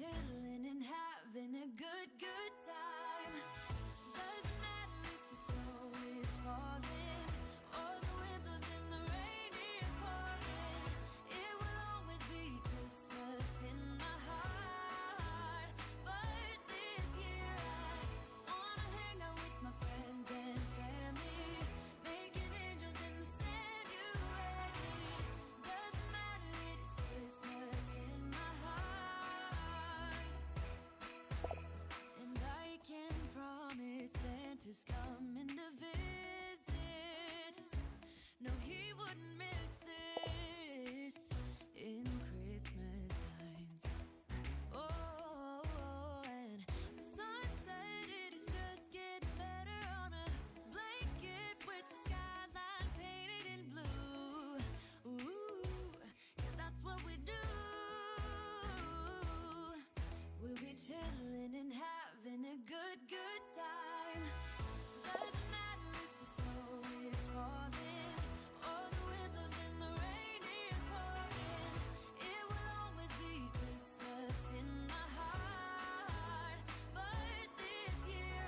chilling and having a good time. Doesn't matter if the snow is falling or the wind blows and the rain is pouring. It will always be Christmas in my heart. But this year I wanna hang out with my friends and family, making angels in the sand. You ready? Doesn't matter, it is Christmas in my heart. And I can promise Santa's coming to visit. No, he wouldn't miss this in Christmas times. Oh, and the sun said it is just getting better on a blanket with the skyline painted in blue. Ooh, yeah, that's what we do. We'll be chilling and having a good time. Doesn't matter if the snow is falling or the wind blows and the rain is pouring. It will always be Christmas in my heart. But this year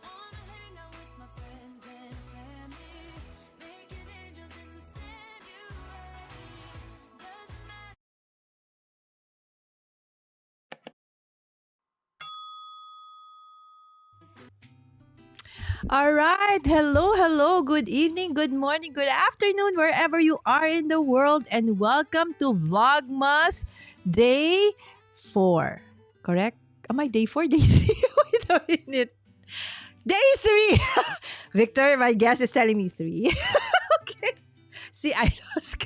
I wanna hang out with my friends and family, making angels in the sand. You ready? Doesn't matter. All right. Hello, hello. Good evening, good morning, good afternoon, wherever you are in the world. And welcome to Vlogmas Day 4. Correct? Am I day 4? Day 3? Wait a minute. Day 3. Victor, my guess is telling me 3. Okay. See, I lost.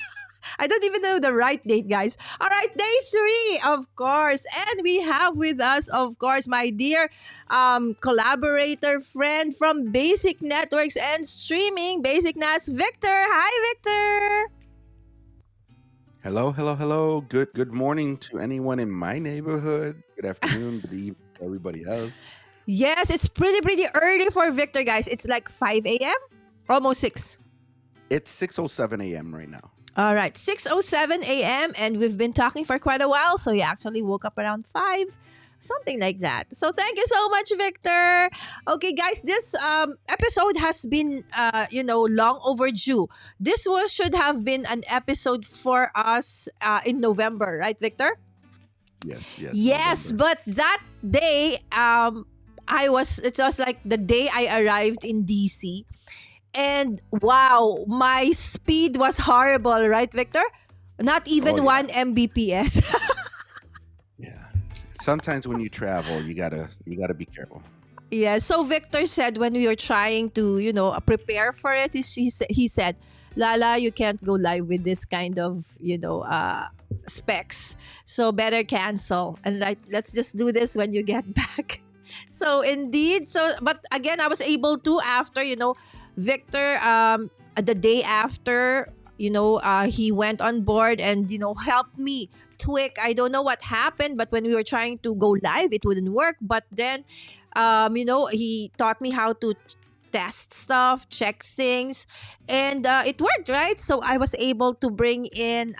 I don't even know the right date, guys. All right, day 3, of course. And we have with us, of course, my dear collaborator friend from Basic Networks and Streaming, BAISCNAS, Victor. Hi, Victor. Hello, hello, hello. Good morning to anyone in my neighborhood. Good afternoon, good evening to everybody else. Yes, it's pretty early for Victor, guys. It's like 5 a.m., almost 6. It's 6:07 a.m. right now. All right, 6:07 a.m. and we've been talking for quite a while, so he actually woke up around 5, something like that. So thank you so much, Victor. Okay, guys, this episode has been long overdue. This should have been an episode for us in November, right, Victor? Yes, yes. Yes, November. but that day it was like the day I arrived in DC. And wow, my speed was horrible, right, Victor? Not even Oh, 1 Mbps. Yeah. Sometimes when you travel, you gotta be careful. Yeah, so Victor said when we were trying to, prepare for it, he said, Lala, you can't go live with this kind of, specs. So better cancel. And like, let's just do this when you get back. So indeed, but again, I was able to after, Victor, the day after, he went on board and, helped me tweak. I don't know what happened, but when we were trying to go live, it wouldn't work. But then, he taught me how to test stuff, check things, and it worked, right? So I was able to bring in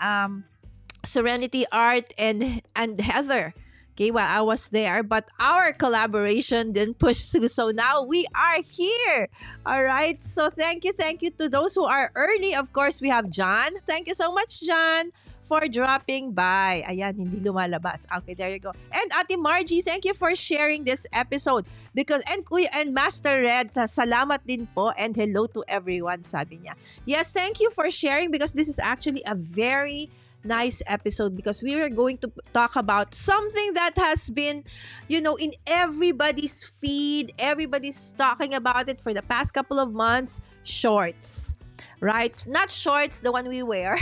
Serenity Art and Heather. Okay, while I was there, but our collaboration didn't push through. So now we are here. All right. So thank you to those who are early. Of course, we have John. Thank you so much, John, for dropping by. Ayan, hindi lumalabas. Okay, there you go. And Ate Margie, thank you for sharing this episode. And Kuya and Master Red, salamat din po and hello to everyone, sabi niya. Yes, thank you for sharing because this is actually a very nice episode because we are going to talk about something that has been, in everybody's feed. Everybody's talking about it for the past couple of months. Shorts, right? Not shorts, the one we wear.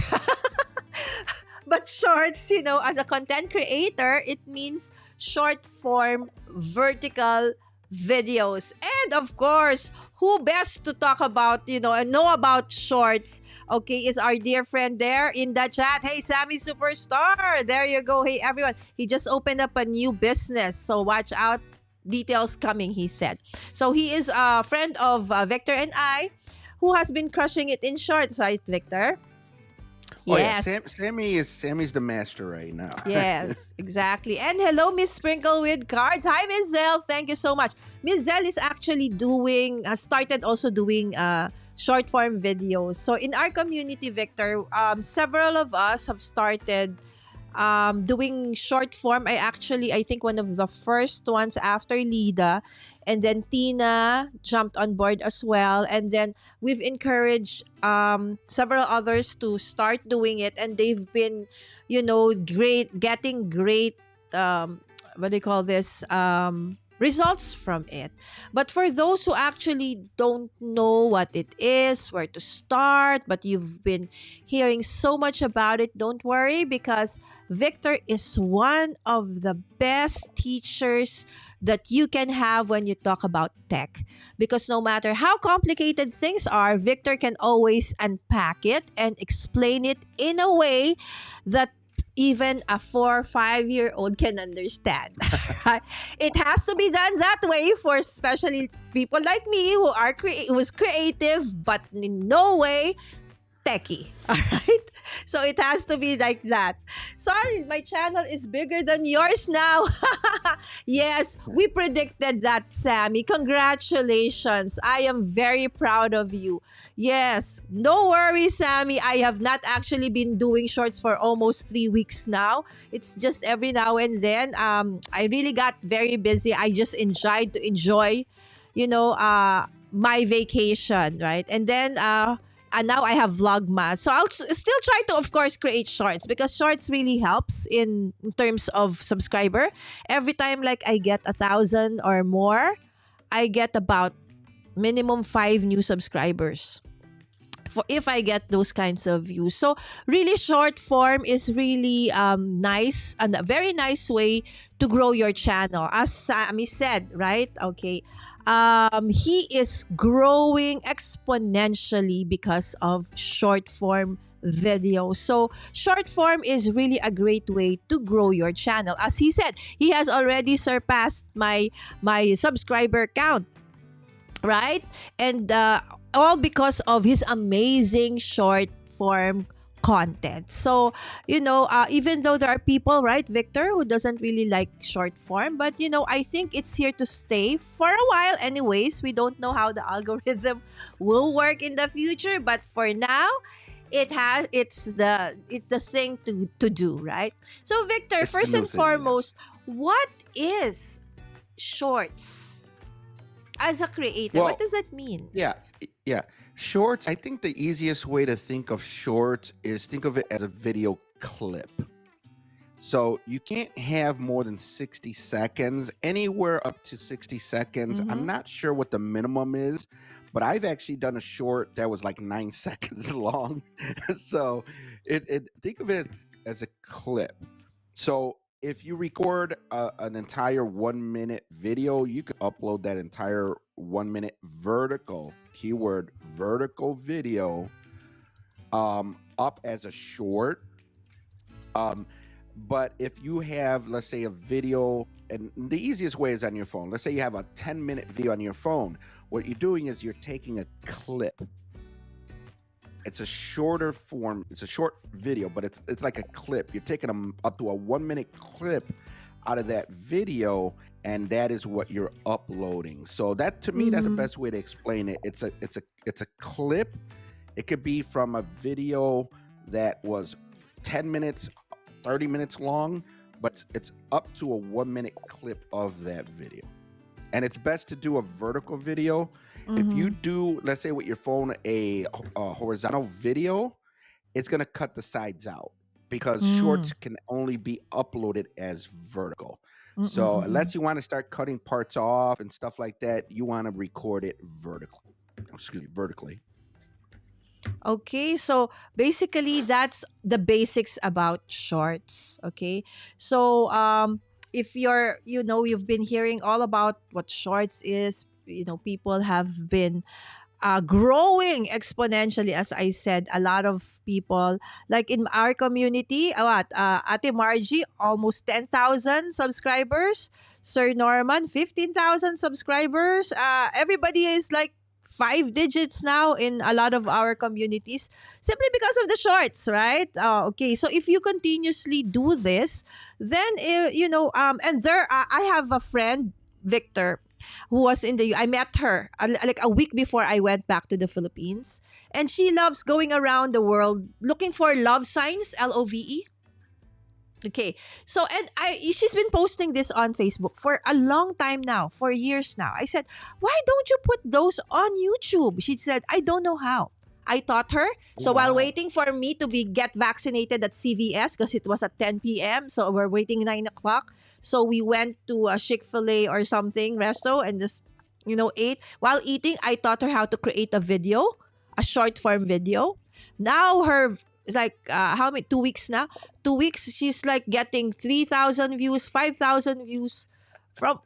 But shorts, as a content creator, it means short form vertical videos. And of course, who best to talk about, and know about shorts, okay, is our dear friend there in the chat. Hey, Sammy Superstar. There you go. Hey, everyone. He just opened up a new business. So watch out. Details coming, he said. So he is a friend of Victor and I who has been crushing it in shorts, right, Victor? Oh yeah, Yes. Sammy's the master right now. Yes, exactly. And hello, Miss Sprinkle with Cards. Hi, Miss Zell. Thank you so much. Miss Zell is actually started also doing short form videos. So in our community, Victor, several of us have started doing short form. I think one of the first ones after Lida, and then Tina jumped on board as well, and then we've encouraged several others to start doing it, and they've been, getting great what do you call this, results from it. But for those who actually don't know what it is, where to start, but you've been hearing so much about it, don't worry, because Victor is one of the best teachers that you can have when you talk about tech. Because no matter how complicated things are, Victor can always unpack it and explain it in a way that even a 4 or 5 year old can understand. Right? It has to be done that way for especially people like me who was creative but in no way techie. All right? So it has to be like that. Sorry, my channel is bigger than yours now. Yes, we predicted that, Sammy. Congratulations. I am very proud of you. Yes, no worries, Sammy. I have not actually been doing shorts for almost 3 weeks now. It's just every now and then. I really got very busy. I just enjoy, my vacation, right? And now I have Vlogmas. So I'll still try to, of course, create shorts because shorts really helps in terms of subscriber. Every time like I get 1,000 or more, I get about minimum 5 new subscribers. If I get those kinds of views. So really short form is really nice and a very nice way to grow your channel. As Sammy said, right? Okay. He is growing exponentially because of short form video. So short form is really a great way to grow your channel. As he said, he has already surpassed my subscriber count, right? And all because of his amazing short form content. So, even though there are people, right, Victor, who doesn't really like short form, but I think it's here to stay for a while anyways. We don't know how the algorithm will work in the future, but for now, it's the thing to do, right? So, Victor, It's the first new and thing, yeah. foremost, what is shorts as a creator? What Well, does that mean? yeah, yeah. Shorts, I think the easiest way to think of shorts is think of it as a video clip. So you can't have more than 60 seconds, anywhere up to 60 seconds. Mm-hmm. I'm not sure what the minimum is, but I've actually done a short that was like 9 seconds long. So think of it as a clip. So if you record an entire 1 minute video, you could upload that entire 1 minute vertical, keyword vertical video, up as a short. But if you have, let's say, a video, and the easiest way is on your phone. Let's say you have a 10-minute video on your phone. What you're doing is you're taking a clip. It's a shorter form. It's a short video, but it's like a clip. You're taking up to a 1 minute clip out of that video, and that is what you're uploading. So that, to me, that's the Mm-hmm. best way to explain it. It's a clip. It could be from a video that was 10 minutes, 30 minutes long, but it's up to a 1 minute clip of that video. And it's best to do a vertical video. If you Mm-hmm. do, let's say with your phone, a horizontal video, it's going to cut the sides out because shorts Mm. can only be uploaded as vertical. So Mm-mm-mm-mm. unless you want to start cutting parts off and stuff like that, you want to record it vertically. Excuse me, vertically. Okay, so basically that's the basics about shorts. Okay, so if you've been hearing all about what shorts is. People have been growing exponentially. As I said, a lot of people, like in our community, Ate Margie, almost 10,000 subscribers. Sir Norman, 15,000 subscribers. Everybody is like 5 digits now in a lot of our communities simply because of the shorts, right? Okay, so if you continuously do this, then and I have a friend, Victor, who was in the I met her like a week before I went back to the Philippines, and she loves going around the world looking for love signs, LOVE. Okay. So and she's been posting this on Facebook for a long time now, for years now. I said, "Why don't you put those on YouTube?" She said, "I don't know how." I taught her. So while Wow. waiting for me to get vaccinated at CVS, because it was at 10 p.m. So we're waiting 9 o'clock. So we went to a Chick-fil-A or something resto and just ate. While eating, I taught her how to create a video, a short form video. Now her like how many 2 weeks now? 2 weeks she's like getting 3,000 views, 5,000 views from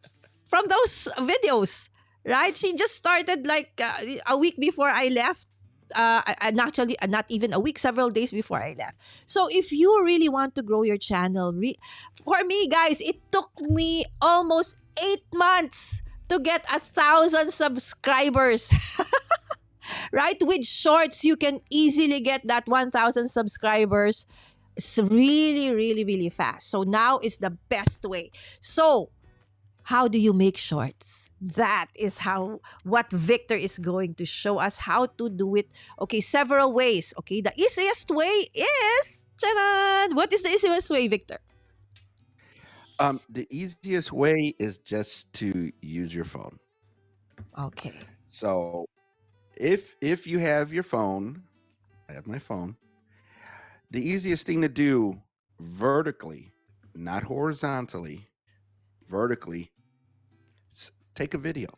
those videos. Right? She just started like a week before I left. And actually, not even a week, several days before I left. So if you really want to grow your channel, for me, guys, it took me almost 8 months to get 1,000 subscribers. Right? With shorts, you can easily get that 1,000 subscribers. It's really, really, really fast. So now is the best way. So how do you make shorts? That is what Victor is going to show us how to do it. Okay, several ways. Okay, the easiest way is, charan! What is the easiest way, Victor? The easiest way is just to use your phone. Okay. So if you have your phone, I have my phone. The easiest thing to do vertically, not horizontally, vertically, take a video.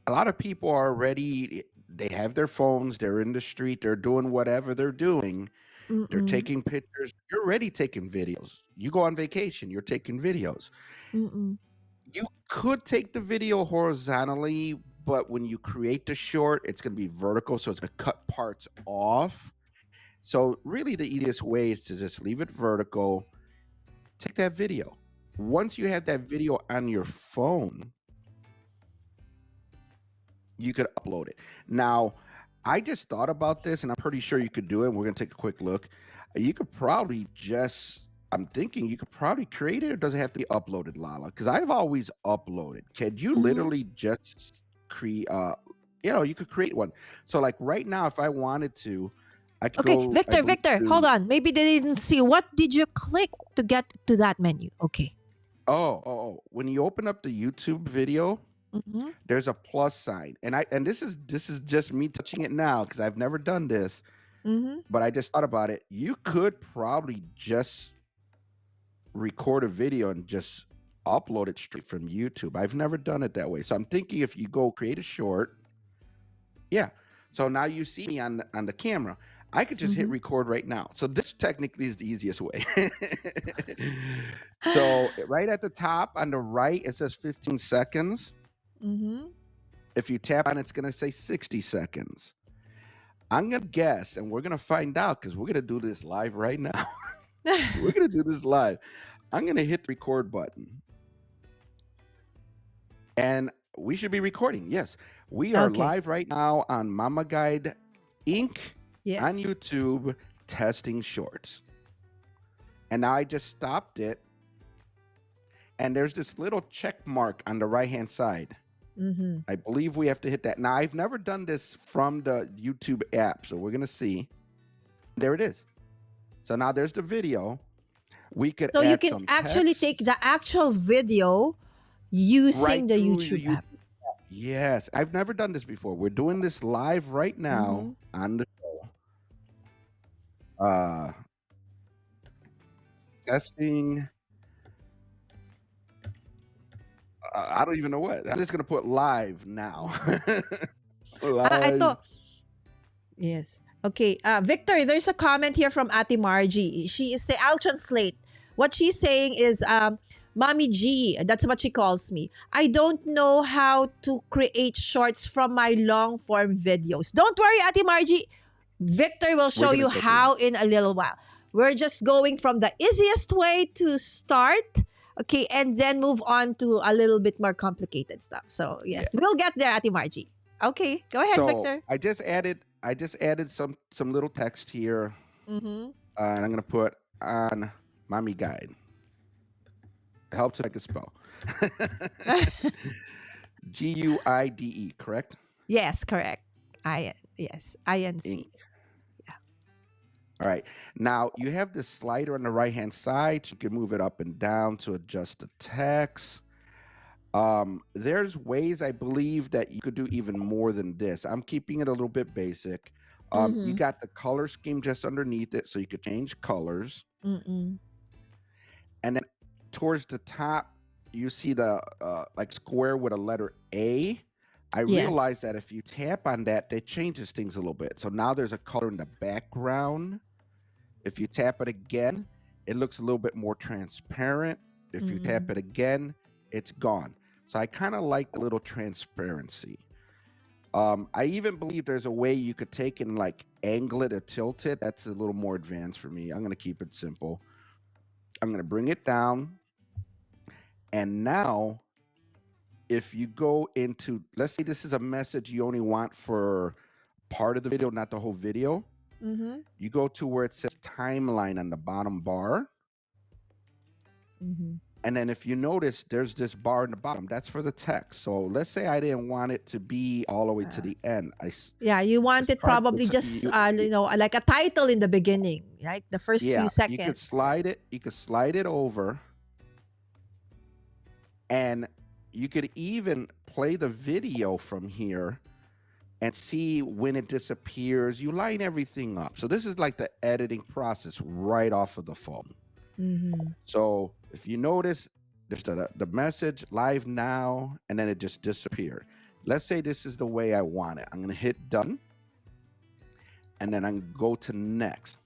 A lot of people are already, they have their phones, they're in the street, they're doing whatever they're doing. They're Mm-mm. taking pictures. You're already taking videos. You go on vacation, you're taking videos. Mm-mm. You could take the video horizontally, but when you create the short, it's going to be vertical, so it's going to cut parts off. So really the easiest way is to just leave it vertical, take that video. Once you have that video on your phone, you could upload it. Now, I just thought about this and I'm pretty sure you could do it. We're going to take a quick look. You could probably just, I'm thinking you could probably create it, or does it have to be uploaded, Lala? Because I've always uploaded. Can you Mm-hmm. literally just create, you could create one. So like right now, if I wanted to, I could Okay, go, I Victor, believe, Victor, hold to, on. Maybe they didn't see. What did you click to get to that menu? Okay. when you open up the YouTube video, Mm-hmm. there's a plus sign. And this is just me touching it now because I've never done this, Mm-hmm. but I just thought about it. You could probably just record a video and just upload it straight from YouTube. I've never done it that way. So I'm thinking if you go create a short, yeah. So now you see me on the camera. I could just hit Mm-hmm. record right now. So this technically is the easiest way. So right at the top on the right, it says 15 seconds. Mm-hmm. If you tap on it, it's going to say 60 seconds. I'm going to guess, and we're going to find out because we're going to do this live right now. We're going to do this live. I'm going to hit the record button. And we should be recording. Yes. We are Okay. live right now on Mama Guide Inc. Yes. on YouTube testing shorts. And now I just stopped it. And there's this little check mark on the right-hand side. Mm-hmm. I believe we have to hit that. Now, I've never done this from the YouTube app, so we're going to see. There it is. So now there's the video. We could So you add can some actually text take the actual video using right the through the YouTube YouTube. app. Yes, I've never done this before. We're doing this live right now Mm-hmm. on the show. Uh, testing. I don't even know what. I'm just going to put live now. I Live. thought yes. Okay. Victor, there's a comment here from Ate Margie. She is saying, I'll translate. What she's saying is, Mommy G, that's what she calls me. I don't know how to create shorts from my long form videos. Don't worry, Ate Margie. Victor will We're show going to you show you. how in a little while. We're just going from the easiest way to start, okay, and then move on to a little bit more complicated stuff. So, yes, we'll get there, Ate Margie. Okay, go ahead, So Victor. I just added some little text here, Mm-hmm. and I'm gonna put on mommy guide. It helps if I can spell. Guide, correct? Yes, correct. Yes, INC. Ink. All right. Now you have this slider on the right hand side. You can move it up and down to adjust the text. There's ways I believe that you could do even more than this. I'm keeping it a little bit basic. You Mm-hmm. got the color scheme just underneath it, so you could change colors. Mm-mm. And then towards the top, you see the like square with a letter A. I realized Yes. that if you tap on that, that changes things a little bit. So now there's a color in the background. If you tap it again, it looks a little bit more transparent. If you tap Mm-mm. it again, it's gone. So I kind of like the little transparency. I even believe there's a way you could take and like angle it or tilt it. That's a little more advanced for me. I'm going to keep it simple. I'm going to bring it down. And now, if you go into, let's say this is a message you only want for part of the video, not the whole video. Mm-hmm. You go to where it says timeline on the bottom bar. Mm-hmm. And then if you notice, there's this bar in the bottom. That's for the text. So let's say I didn't want it to be all the way to the end. Yeah, you want it start probably this. just like a title in the beginning, right? The first few Yeah, seconds. you could slide it over, and you could even play the video from here and see when it disappears. You line everything up. So this is like the editing process right off of the phone. Mm-hmm. So if you notice, there's the message live now, and then it just disappeared. Let's say this is the way I want it. I'm going to hit done, and then I'm going to go to next.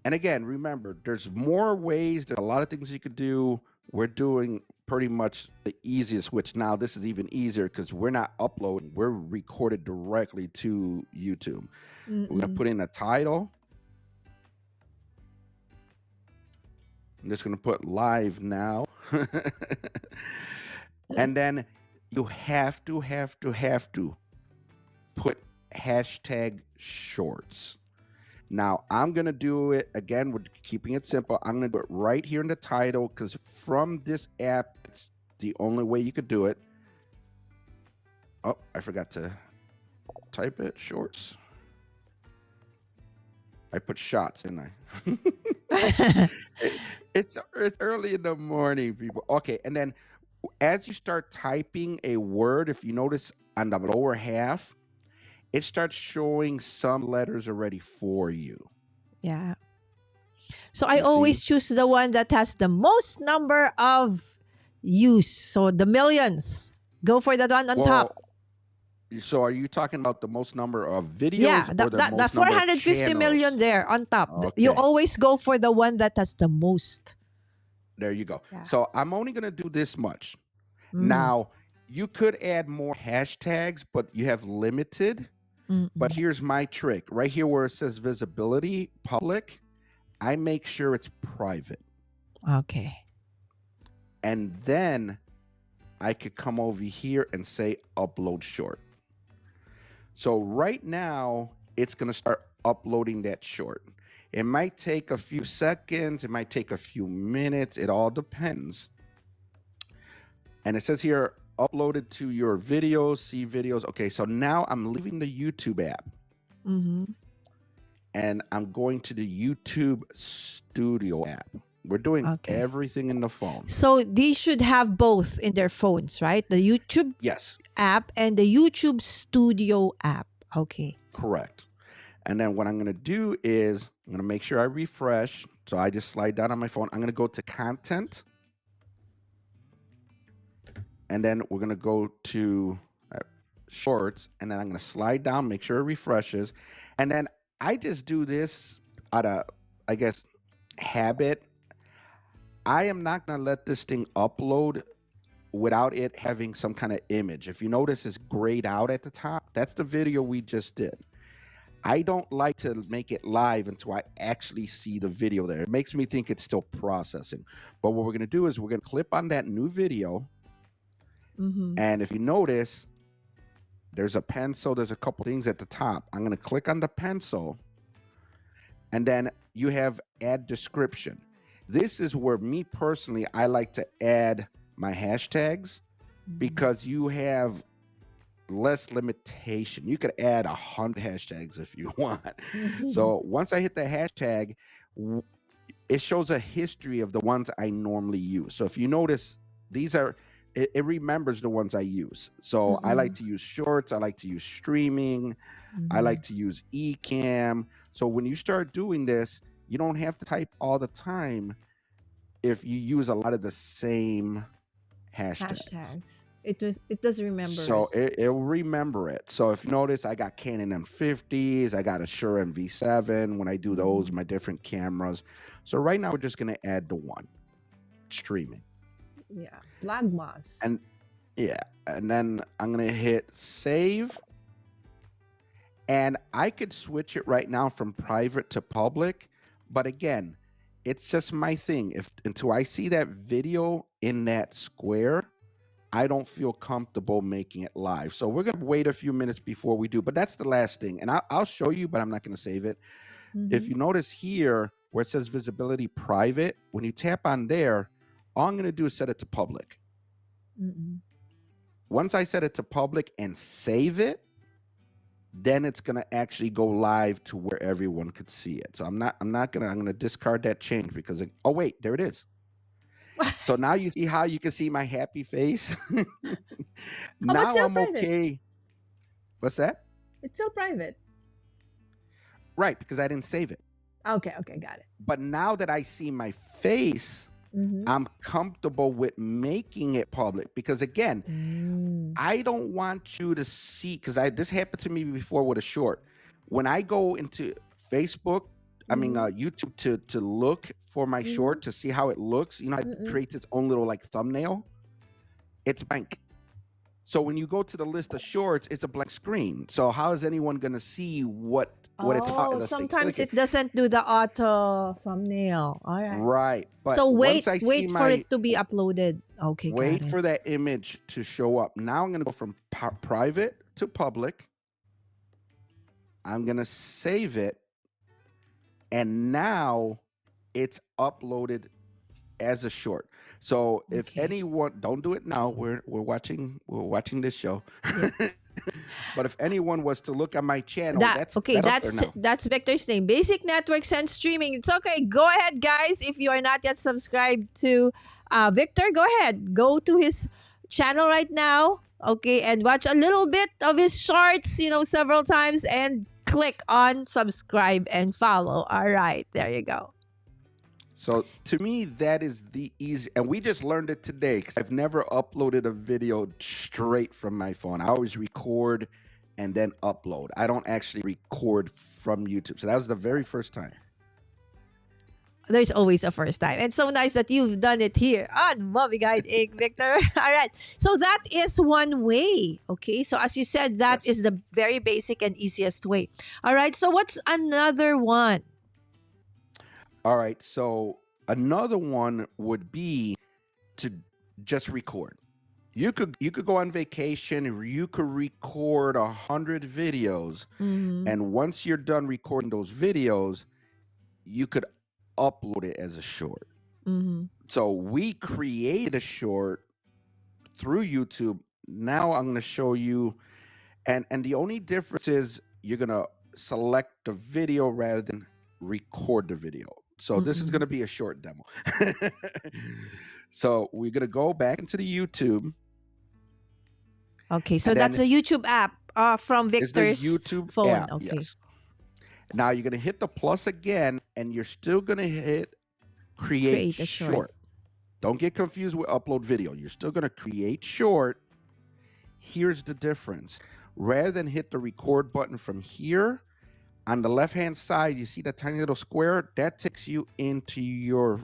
And again, remember, there's more ways. There's a lot of things you could do. We're doing pretty much the easiest, which now this is even easier because we're not uploading. We're recorded directly to YouTube. We're going to put in a title. I'm just going to put live now. And then you have to put hashtag shorts. Now, I'm going to do it again. We're keeping it simple. I'm going to do it right here in the title because from this app, it's the only way you could do it. Oh, I forgot to type it. Shorts. I put shots, didn't I? It's early in the morning, people. Okay, and then as you start typing a word, if you notice on the lower half, it starts showing some letters already for you. Yeah. So I You always see? choose the one that has the most number of use. So the millions. Go for that one on top. So are you talking about the most number of videos Yeah, or the the most number of 450 million channels? there on top. You Okay, always go for the one that has the most. there you go. Yeah. So I'm only going to do this much. Mm. Now, you could add more hashtags, but you have limited. But here's my trick. Right here where it says visibility, public, I make sure it's private. Okay. And then I could come over here and say upload short. So right now, it's going to start uploading that short. It might take a few seconds. It might take a few minutes. It all depends. And it says here, uploaded to your videos, see videos. Okay, so now I'm leaving the YouTube app. Mm-hmm. And I'm going to the YouTube Studio app. We're doing everything in the phone. So these should have both in their phones, right? The YouTube app and the YouTube Studio app. Okay. Correct. And then what I'm going to do is I'm going to make sure I refresh. So I just slide down on my phone. I'm going to go to content. And then we're going to go to shorts. And then I'm going to slide down, make sure it refreshes. And then I just do this out of, I guess, habit. I am not going to let this thing upload without it having some kind of image. If you notice, it's grayed out at the top. That's the video we just did. I don't like to make it live until I actually see the video there. It makes me think it's still processing. But what we're going to do is we're going to clip on that new video. Mm-hmm. And if you notice, there's a pencil, there's a couple things at the top. I'm going to click on the pencil, and then you have add description. This is where me personally, I like to add my hashtags because you have less limitation. You could add 100 hashtags if you want. So once I hit the hashtag, it shows a history of the ones I normally use. So if you notice, these are, it remembers the ones I use. So I like to use shorts. I like to use streaming. I like to use eCam. So when you start doing this, you don't have to type all the time if you use a lot of the same hashtags. It does remember. So it'll remember it. So if you notice, I got Canon M50s, I got a Shure MV7 when I do those, my different cameras. So right now we're just going to add the one, streaming. Yeah, Vlogmas. And yeah, and then I'm going to hit save. And I could switch it right now from private to public. But again, it's just my thing. Until I see that video in that square, I don't feel comfortable making it live. So we're going to wait a few minutes before we do. But that's the last thing. And I'll show you, but I'm not going to save it. If you notice here where it says visibility private, when you tap on there, all I'm going to do is set it to public. Once I set it to public and save it, then it's going to actually go live to where everyone could see it. So I'm going to discard that change because oh wait, there it is. So now you see how you can see my happy face. Now I'm okay. What's that? It's still private. Right, because I didn't save it. Okay, got it. But now that I see my face, I'm comfortable with making it public because again, I don't want you to see, because this happened to me before with a short. When I go into Facebook, YouTube to look for my short to see how it looks, you know, it creates its own little like thumbnail. It's blank. So when you go to the list of shorts, it's a blank screen. So how is anyone going to see what it's about? Sometimes it doesn't do the auto thumbnail. All right. Right. But so wait for it to be uploaded. Okay. Wait for that image to show up. Now I'm going to go from private to public. I'm going to save it. And now it's uploaded as a short. So if anyone, don't do it now. We're watching this show. But if anyone was to look at my channel, that's Victor's name. Basic Networks and Streaming. It's okay. Go ahead, guys. If you are not yet subscribed to Victor, go ahead. Go to his channel right now. Okay, and watch a little bit of his shorts, several times, and click on subscribe and follow. All right, there you go. So to me, that is the easy, and we just learned it today because I've never uploaded a video straight from my phone. I always record and then upload. I don't actually record from YouTube. So that was the very first time. There's always a first time. And so nice that you've done it here on Mommy Guide Inc., Victor. All right. So that is one way. Okay. So as you said, that is the very basic and easiest way. All right. So what's another one? All right. So another one would be to just record. You could go on vacation or you could record 100 videos. And once you're done recording those videos, you could upload it as a short. So we created a short through YouTube. Now I'm going to show you, and the only difference is you're going to select the video rather than record the video. So this is going to be a short demo. So we're going to go back into the YouTube. Okay, so that's a YouTube app from Victor's YouTube phone. App, okay. Yes. Now you're going to hit the plus again, and you're still going to hit create a short. Don't get confused with upload video. You're still going to create short. Here's the difference. Rather than hit the record button from here, on the left-hand side, you see that tiny little square? That takes you into your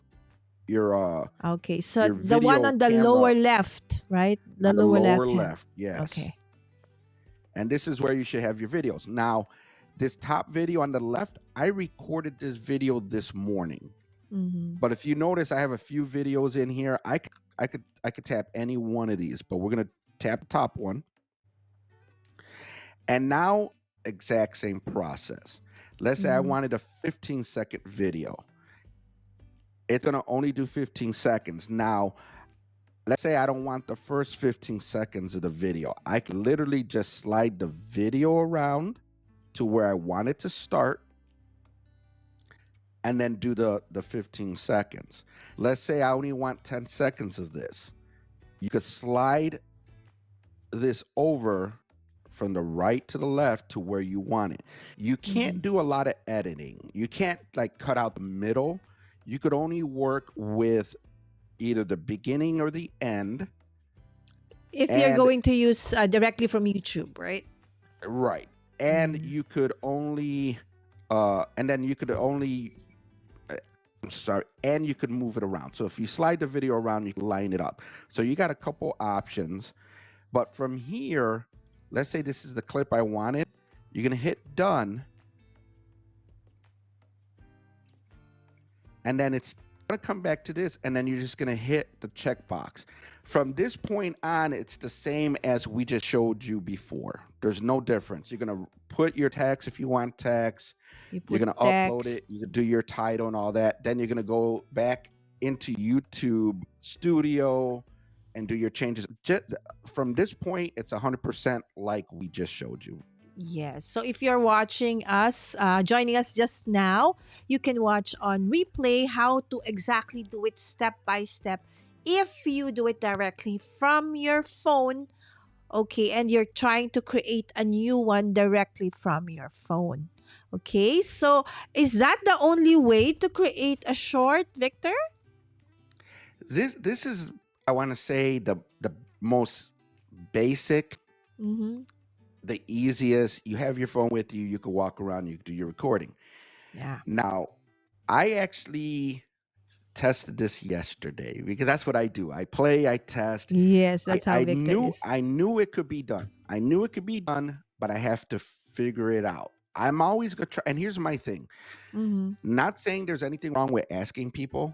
okay, so your the one on the camera. lower left, right? The lower left. Yes. Okay. And this is where you should have your videos. Now, this top video on the left, I recorded this video this morning. But if you notice, I have a few videos in here. I could tap any one of these, but we're gonna tap the top one. And now, exact same process. Let's say I wanted a 15-second video. It's going to only do 15 seconds. Now, let's say I don't want the first 15 seconds of the video. I can literally just slide the video around to where I want it to start and then do the 15 seconds. Let's say I only want 10 seconds of this. You could slide this over from the right to the left to where you want it. You can't do a lot of editing. You can't like cut out the middle. You could only work with either the beginning or the end. If you're going to use directly from YouTube, right? Right. And you could only, and then you could only, and you could move it around. So if you slide the video around, you can line it up. So you got a couple options. But from here, let's say this is the clip I wanted. You're going to hit done. And then it's going to come back to this. And then you're just going to hit the checkbox. From this point on, it's the same as we just showed you before. There's no difference. You're going to put your text if you want text. You're going to upload it. You do your title and all that. Then you're going to go back into YouTube Studio and do your changes. Just from this point, it's 100% like we just showed you. Yes. So if you're watching us, joining us just now, you can watch on replay how to exactly do it step by step. If you do it directly from your phone, okay, and you're trying to create a new one directly from your phone. Okay, so is that the only way to create a short, Victor? This is, I want to say, the most basic, the easiest. You have your phone with you. You can walk around. You can do your recording. Yeah. Now, I actually tested this yesterday because that's what I do. I play, I test. Yes, that's how Victor is. I knew it could be done. I knew it could be done, but I have to figure it out. I'm always going to try. And here's my thing. Not saying there's anything wrong with asking people.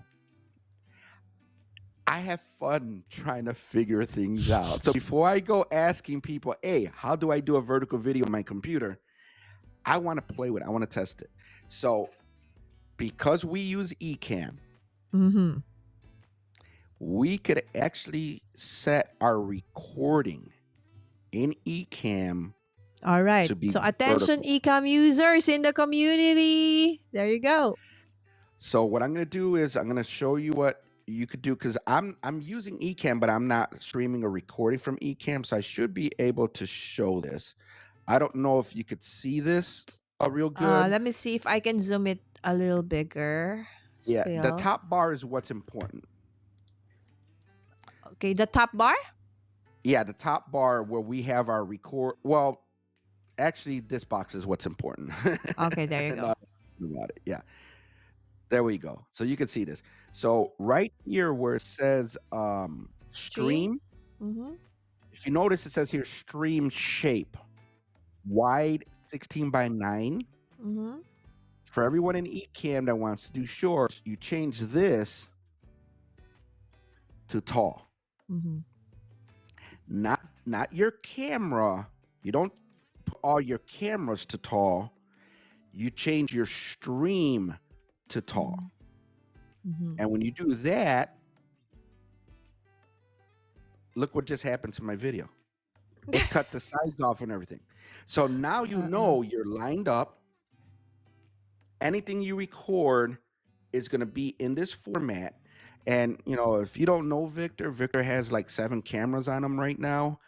I have fun trying to figure things out. So before I go asking people, hey, how do I do a vertical video on my computer? I want to play with it. I want to test it. So because we use Ecamm, we could actually set our recording in Ecamm. All right. So attention, Ecamm users in the community. There you go. So what I'm going to do is I'm going to show you what you could do, because I'm using Ecamm, but I'm not streaming or recording from Ecamm, so I should be able to show this. I don't know if you could see this real good. Let me see if I can zoom it a little bigger. Yeah, still. the top bar is what's important. Okay, the top bar? Yeah, the top bar where we have our record. Well, actually, this box is what's important. Okay, there you go. About it. Yeah. There we go. So you can see this. So right here where it says stream, if you notice, it says here stream shape, wide 16 by 9. For everyone in Ecamm that wants to do shorts, you change this to tall. Not your camera. You don't put all your cameras to tall. You change your stream to tall. And when you do that, look what just happened to my video. It cut the sides off and everything. So now you know you're lined up. Anything you record is going to be in this format. And, you know, if you don't know Victor has like 7 cameras on him right now.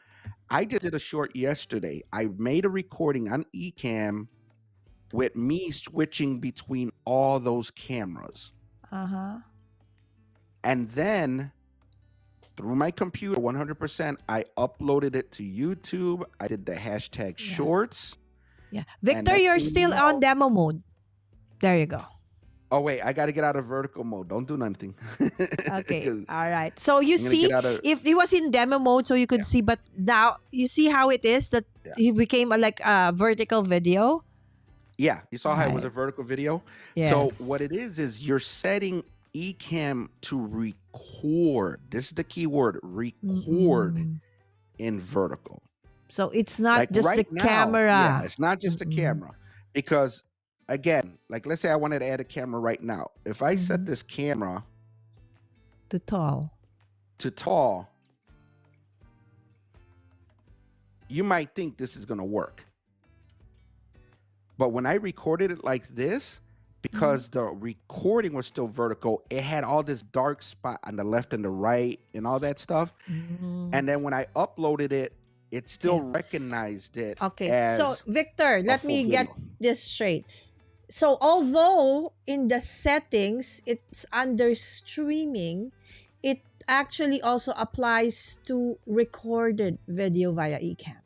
I just did a short yesterday. I made a recording on Ecamm with me switching between all those cameras. And then through my computer, 100%, I uploaded it to YouTube. I did the hashtag shorts. Yeah. Victor, you're still on demo mode. There you go. Oh, wait, I got to get out of vertical mode. Don't do nothing. Okay. All right. So you see, if it was in demo mode, so you could see, but now you see how it is that it became like a vertical video. Yeah, you saw how it was a vertical video. Yes. So what it is you're setting Ecamm to record. This is the key word, record in vertical. So it's not Like just the right now, yeah, camera. it's not just a camera. Because again, like let's say I wanted to add a camera right now. If I set this camera Too tall. to tall, you might think this is going to work. But when I recorded it like this, because the recording was still vertical, it had all this dark spot on the left and the right and all that stuff. And then when I uploaded it, it still recognized it. Okay. As So Victor, let full me get video. this straight. So although in the settings it's under streaming, it actually also applies to recorded video via eCam.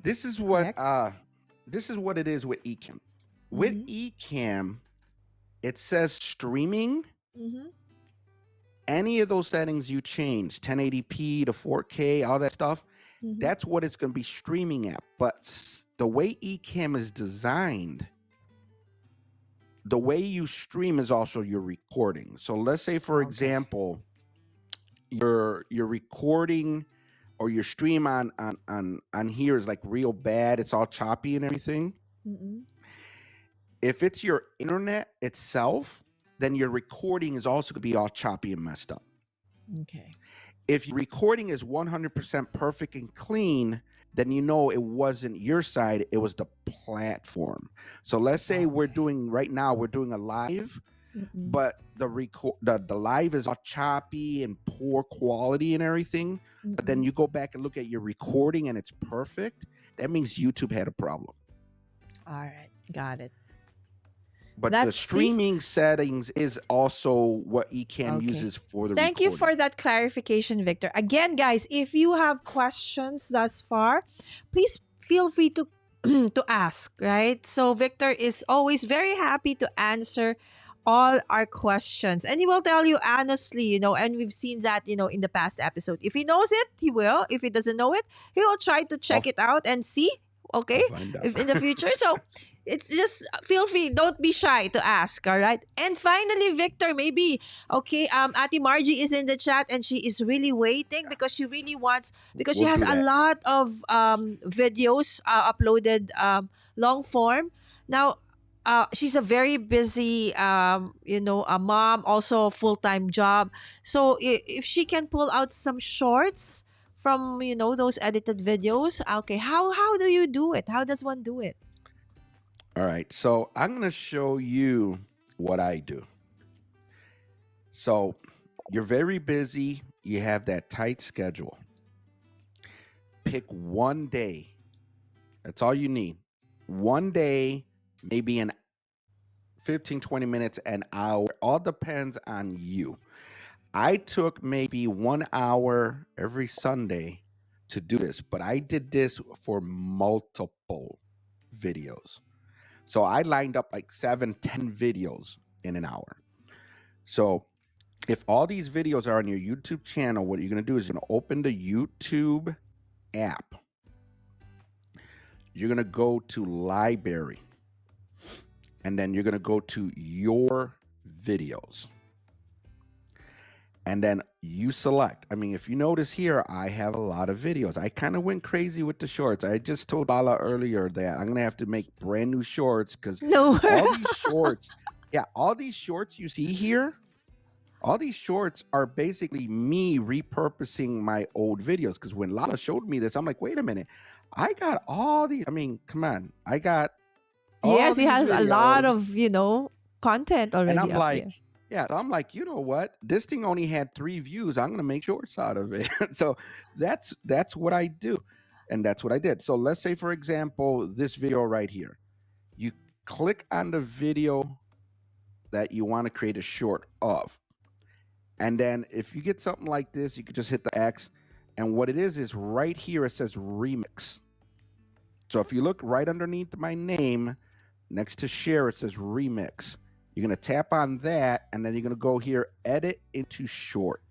This is what Correct? this is what it is with eCam. With eCam, it says streaming. Any of those settings you change, 1080p to 4K, all that stuff, that's what it's going to be streaming at. But the way eCam is designed, the way you stream is also your recording. So let's say, for example, your recording or your stream on here is like real bad. It's all choppy and everything. If it's your internet itself, then your recording is also going to be all choppy and messed up. Okay. If your recording is 100% perfect and clean, then you know it wasn't your side, it was the platform. So let's say we're doing right now, we're doing a live, but the live is all choppy and poor quality and everything. But then you go back and look at your recording and it's perfect. That means YouTube had a problem. All right. Got it. But the streaming settings is also what eCam uses for the Thank you recording. for that clarification, Victor. Again, guys, if you have questions thus far, please feel free to to ask, right? So Victor is always very happy to answer all our questions. And he will tell you honestly, you know, and we've seen that, you know, in the past episode. If he knows it, he will. If he doesn't know it, he will try to check it out and see. Okay, if in the future. So it's just feel free, don't be shy to ask. All right. And finally, Victor, maybe Ate Margie is in the chat and she is really waiting because she really wants, because she has a lot of videos uploaded long form. Now she's a very busy a mom, also a full-time job. So if she can pull out some shorts from, you know, those edited videos. Okay, how do you do it? How does one do it? All right, so I'm going to show you what I do. So you're very busy. You have that tight schedule. Pick one day. That's all you need. One day, maybe 15, 20 minutes, an hour. All depends on you. I took maybe 1 hour every Sunday to do this, but I did this for multiple videos. So I lined up like 7, 10 videos in an hour. So if all these videos are on your YouTube channel, what you're going to do is you're going to open the YouTube app. You're going to go to library, and then you're going to go to your videos. And then you select. I mean, if you notice here, I have a lot of videos. I kind of went crazy with the shorts. I just told Bala earlier that I'm going to have to make brand new shorts because all these shorts, all these shorts you see here, all these shorts are basically me repurposing my old videos. Because when Lala showed me this, I'm like, wait a minute. I got all these. I mean, come on. I got all Yes, he has videos. A lot of, you know, content already. And I'm up like, there. yeah, so I'm like, you know what? This thing only had 3 views. I'm going to make shorts out of it. So that's what I do. And that's what I did. So let's say, for example, this video right here. You click on the video that you want to create a short of. And then if you get something like this, you could just hit the X. And what it is right here, it says remix. So if you look right underneath my name, next to share, it says remix. You're going to tap on that, and then you're going to go here, edit into short.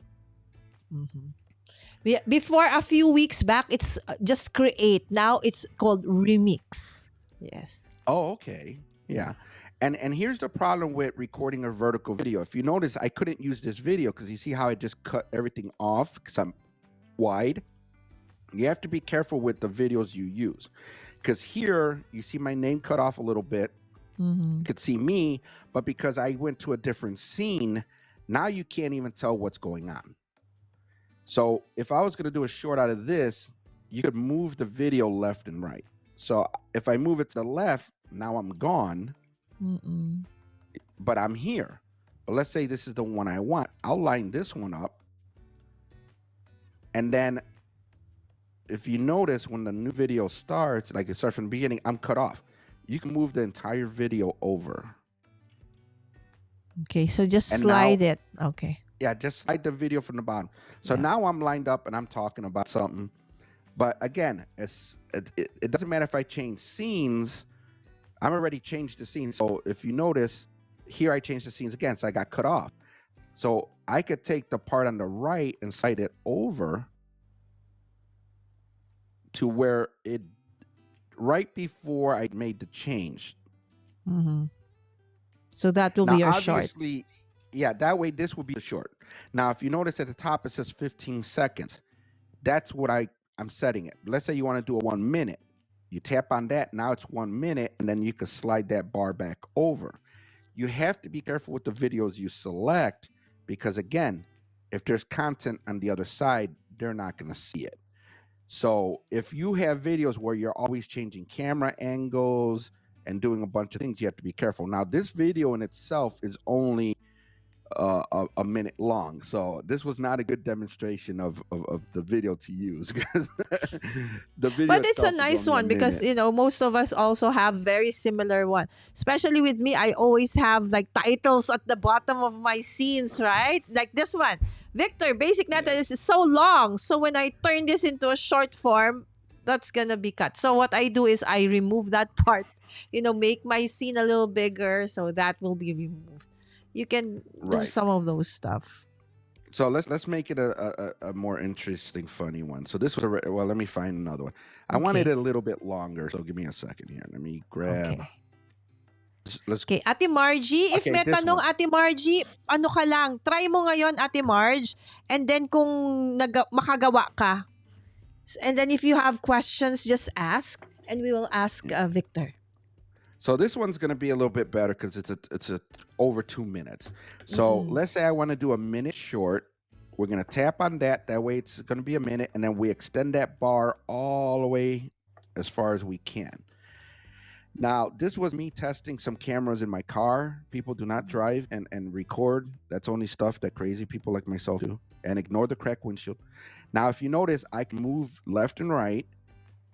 Before a few weeks back, it's just create. Now it's called remix. Yes. Oh, okay. Yeah. And here's the problem with recording a vertical video. If you notice, I couldn't use this video because you see how I just cut everything off because I'm wide. You have to be careful with the videos you use, because here you see my name cut off a little bit. Mm-hmm. You could see me, but because I went to a different scene, now you can't even tell what's going on. So if I was going to do a short out of this, you could move the video left and right. So if I move it to the left, now I'm gone, Mm-mm. but I'm here. But let's say this is the one I want. I'll line this one up. And then if you notice, when the new video starts, like it starts from the beginning, I'm cut off. You can move the entire video over. Okay, so just And slide now, it. Okay. yeah, just slide the video from the bottom. So Yeah. now I'm lined up and I'm talking about something. But again, it doesn't matter if I change scenes. I'm already changed the scene. So if you notice, here I changed the scenes again. So I got cut off. So I could take the part on the right and slide it over to where it, right before I made the change. Mm-hmm. So that will Now, be your short. obviously, yeah, that way this will be the short. Now, if you notice at the top, it says 15 seconds. That's what I'm setting it. Let's say you want to do a 1 minute. You tap on that. Now it's 1 minute, and then you can slide that bar back over. You have to be careful with the videos you select, because again, if there's content on the other side, they're not going to see it. So if you have videos where you're always changing camera angles and doing a bunch of things, you have to be careful. Now, this video in itself is only a minute long, so this was not a good demonstration of the video to use, because the video But it's a itself is nice only a one because minute. most of us also have very similar one. Especially with me, I always have like titles at the bottom of my scenes, right? Like this one, Victor, Basic Networks is so long. So when I turn this into a short form, that's gonna be cut. So what I do is I remove that part, make my scene a little bigger, so that will be removed. You can do Right. some of those stuff. So let's make it a more interesting, funny one. So this was well. Let me find another one. I wanted Okay. it a little bit longer, so give me a second here. Let me grab. Okay. Let's. Okay, Ate Margie, if Okay, may this tanong one. Ate Margie, ano ka lang, try mo ngayon Ate Marge, and then kung makagawa ka, and then if you have questions, just ask, and we will ask Victor. So this one's going to be a little bit better because it's a over 2 minutes. So let's say I want to do a minute short. We're going to tap on that. That way it's going to be a minute, and then we extend that bar all the way as far as we can. Now, this was me testing some cameras in my car. People do not drive and record. That's only stuff that crazy people like myself do. And ignore the cracked windshield. Now, if you notice, I can move left and right.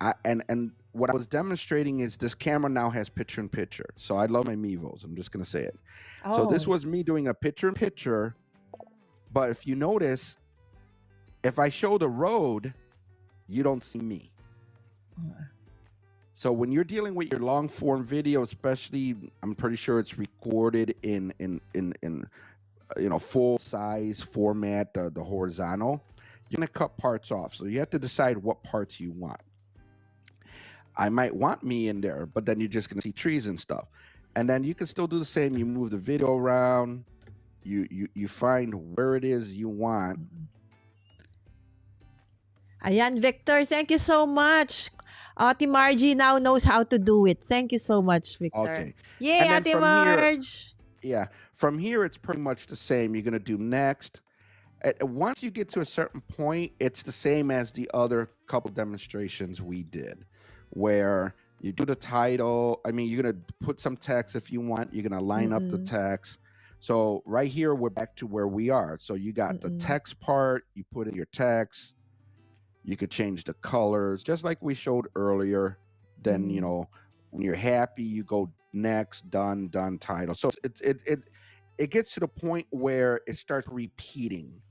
And what I was demonstrating is this camera now has picture-in-picture. So I love my Mevos. I'm just going to say it. So this was me doing a picture-in-picture. But if you notice, if I show the road, you don't see me. So when you're dealing with your long form video, especially, I'm pretty sure it's recorded in full size format, the horizontal, you're gonna cut parts off. So you have to decide what parts you want. I might want me in there, but then you're just gonna see trees and stuff. And then you can still do the same. You move the video around. You find where it is you want. Ayan, Victor, thank you so much. Ate Margie now knows how to do it. Thank you so much, Victor. Okay. Yay, And then Ate from here- Marge. Yeah, from here it's pretty much the same. You're gonna do next. Once you get to a certain point, it's the same as the other couple demonstrations we did, where you do the title. I mean, you're gonna put some text if you want. You're gonna line up the text. So right here, we're back to where we are. So you got the text part. You put in your text. You could change the colors, just like we showed earlier. Then when you're happy, you go next, done, title. So it gets to the point where it starts repeating.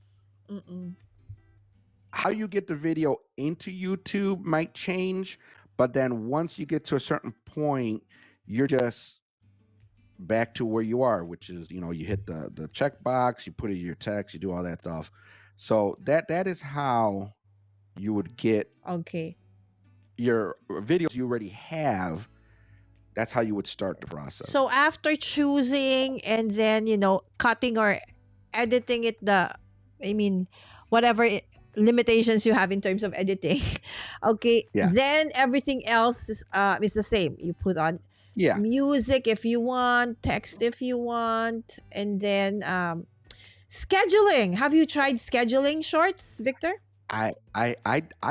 How you get the video into YouTube might change, but then once you get to a certain point, you're just back to where you are, which is, you hit the checkbox, you put in your text, you do all that stuff. So that is how you would get your videos you already have. That's how you would start the process. So after choosing and then, cutting or editing it the I mean, whatever limitations you have in terms of editing. Okay, Yeah. then everything else is the same. You put on Yeah. music if you want, text if you want, and then scheduling. Have you tried scheduling shorts, Victor? I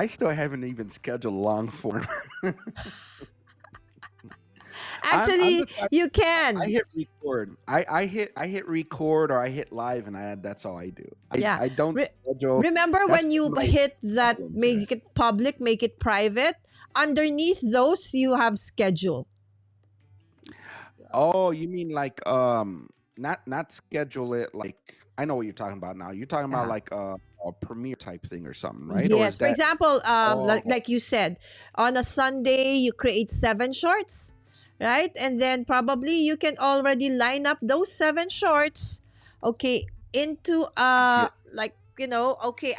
still haven't even scheduled long form. I'm Actually, the type you I can. hit record. I hit record or I hit live and that's all I do. I Yeah. I don't Re- schedule. Remember That's when one you of my hit that problems here. make it public, make it private? Underneath those, you have schedule. Oh, you mean like not schedule it like I know what you're talking about now. You're talking about Yeah. like a premiere type thing or something, right? Or is Yes. For that example, oh like you said, on a Sunday you create 7 shorts, right? And then probably you can already line up those 7 shorts, okay, into yeah, like okay,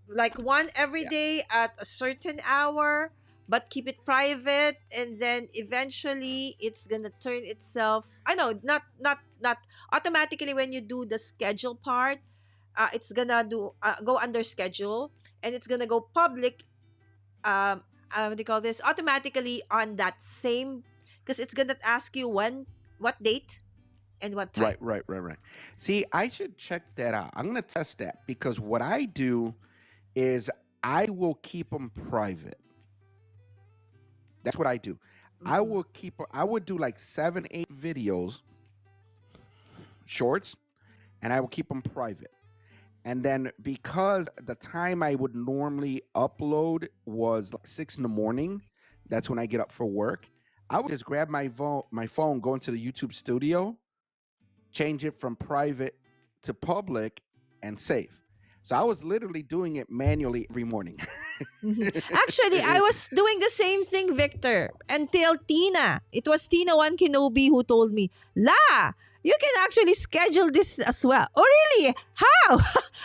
like one every yeah. day at a certain hour, but keep it private, and then eventually it's gonna turn itself. I know, not automatically when you do the schedule part, it's gonna go under schedule, and it's gonna go public. What do you call this? Automatically on that same, because it's gonna ask you when, what date, and what time. Right. See, I should check that out. I'm gonna test that because what I do is I will keep them private. That's what I do. Mm-mm. I would do like 7, 8 videos, shorts, and I will keep them private. And then because the time I would normally upload was like 6 in the morning, that's when I get up for work. I would just grab my phone, go into the YouTube studio, change it from private to public, and save. So I was literally doing it manually every morning. Mhm. Actually, I was doing the same thing, Victor, until Tina. It was Tina One Kenobi who told me, La, you can actually schedule this as well. Oh, really? How?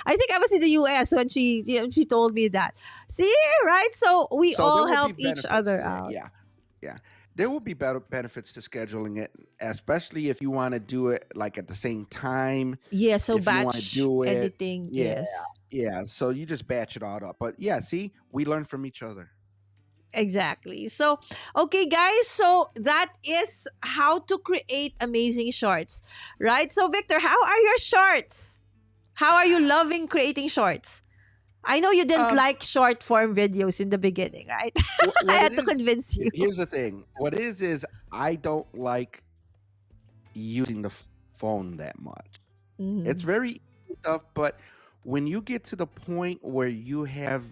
I think I was in the US when she told me that. See, right? So we So there all will be help each benefits other to that. out. Yeah. Yeah. There will be better benefits to scheduling it, especially if you want to do it like at the same time. Yeah, so If you want to batch do it, editing, yeah, yes. yeah. So you just batch it all up. But yeah, see, we learn from each other. Exactly. So, okay, guys. So that is how to create amazing shorts, right? So, Victor, how are your shorts? How are you loving creating shorts? I know you didn't Um, like short form videos in the beginning, right? I what it had to is, convince you. here's the thing. What it is I don't like using the phone that much. It's Mhm. very easy stuff, but when you get to the point where you have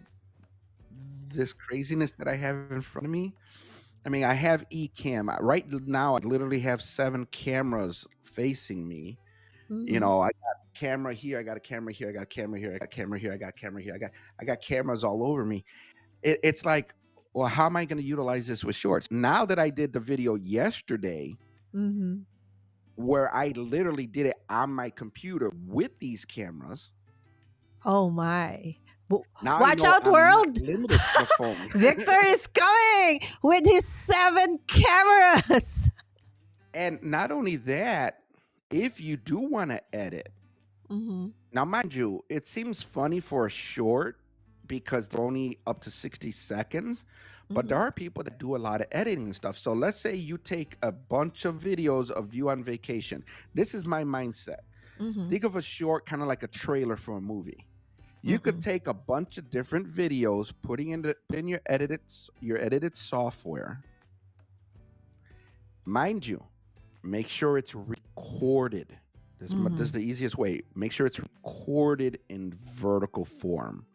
this craziness that I have in front of me, I mean, I have eCam. Right now, I literally have 7 cameras facing me. Mhm. I got a camera here, I got a camera here, I got a camera here, I got a camera here, I got a camera here, I got cameras all over me. It's like, well, how am I going to utilize this with shorts? Now that I did the video yesterday, Mhm. where I literally did it on my computer with these cameras, Oh my. now I Watch know out, I'm not world. limited to the phone. Victor is coming with his 7 cameras. And not only that, if you do want to edit, Mhm. now mind you, it seems funny for a short because they're only up to 60 seconds, but there Mhm. are people that do a lot of editing and stuff. So let's say you take a bunch of videos of you on vacation. This is my mindset. Mhm. Think of a short kind of like a trailer for a movie. You could Mm-mm. take a bunch of different videos, put in your edited software. Mind you, make sure it's recorded. This is Mhm. the easiest way. Make sure it's recorded in vertical form.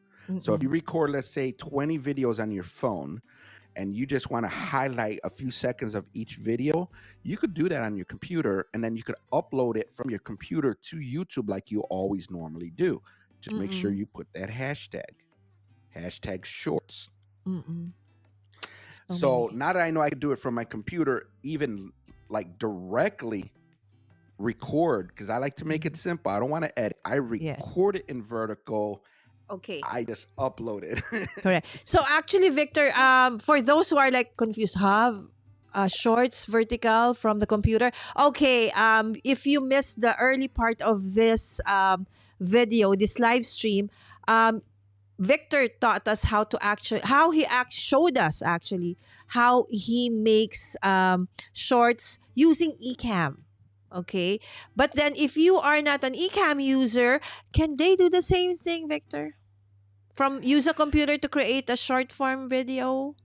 So if you Mm-mm. record, let's say, 20 videos on your phone, and you just want to highlight a few seconds of each video, you could do that on your computer, and then you could upload it from your computer to YouTube like you always normally do. Just make sure Mm-mm. you put that hashtag shorts. Mm-mm. So So many. now that I know I can do it from my computer, even like directly record, because I like to make it Mhm. simple. I don't want to edit. I Yes. record it in vertical. Okay. I just upload it. Correct. So actually, Victor, for those who are like confused, huh? shorts vertical from the computer. Okay, if you missed the early part of this video, this live stream, Victor taught us how to actually, showed us actually how he makes shorts using Ecamm. Okay, but then if you are not an Ecamm user, can they do the same thing, Victor? From use a computer to create a short form video?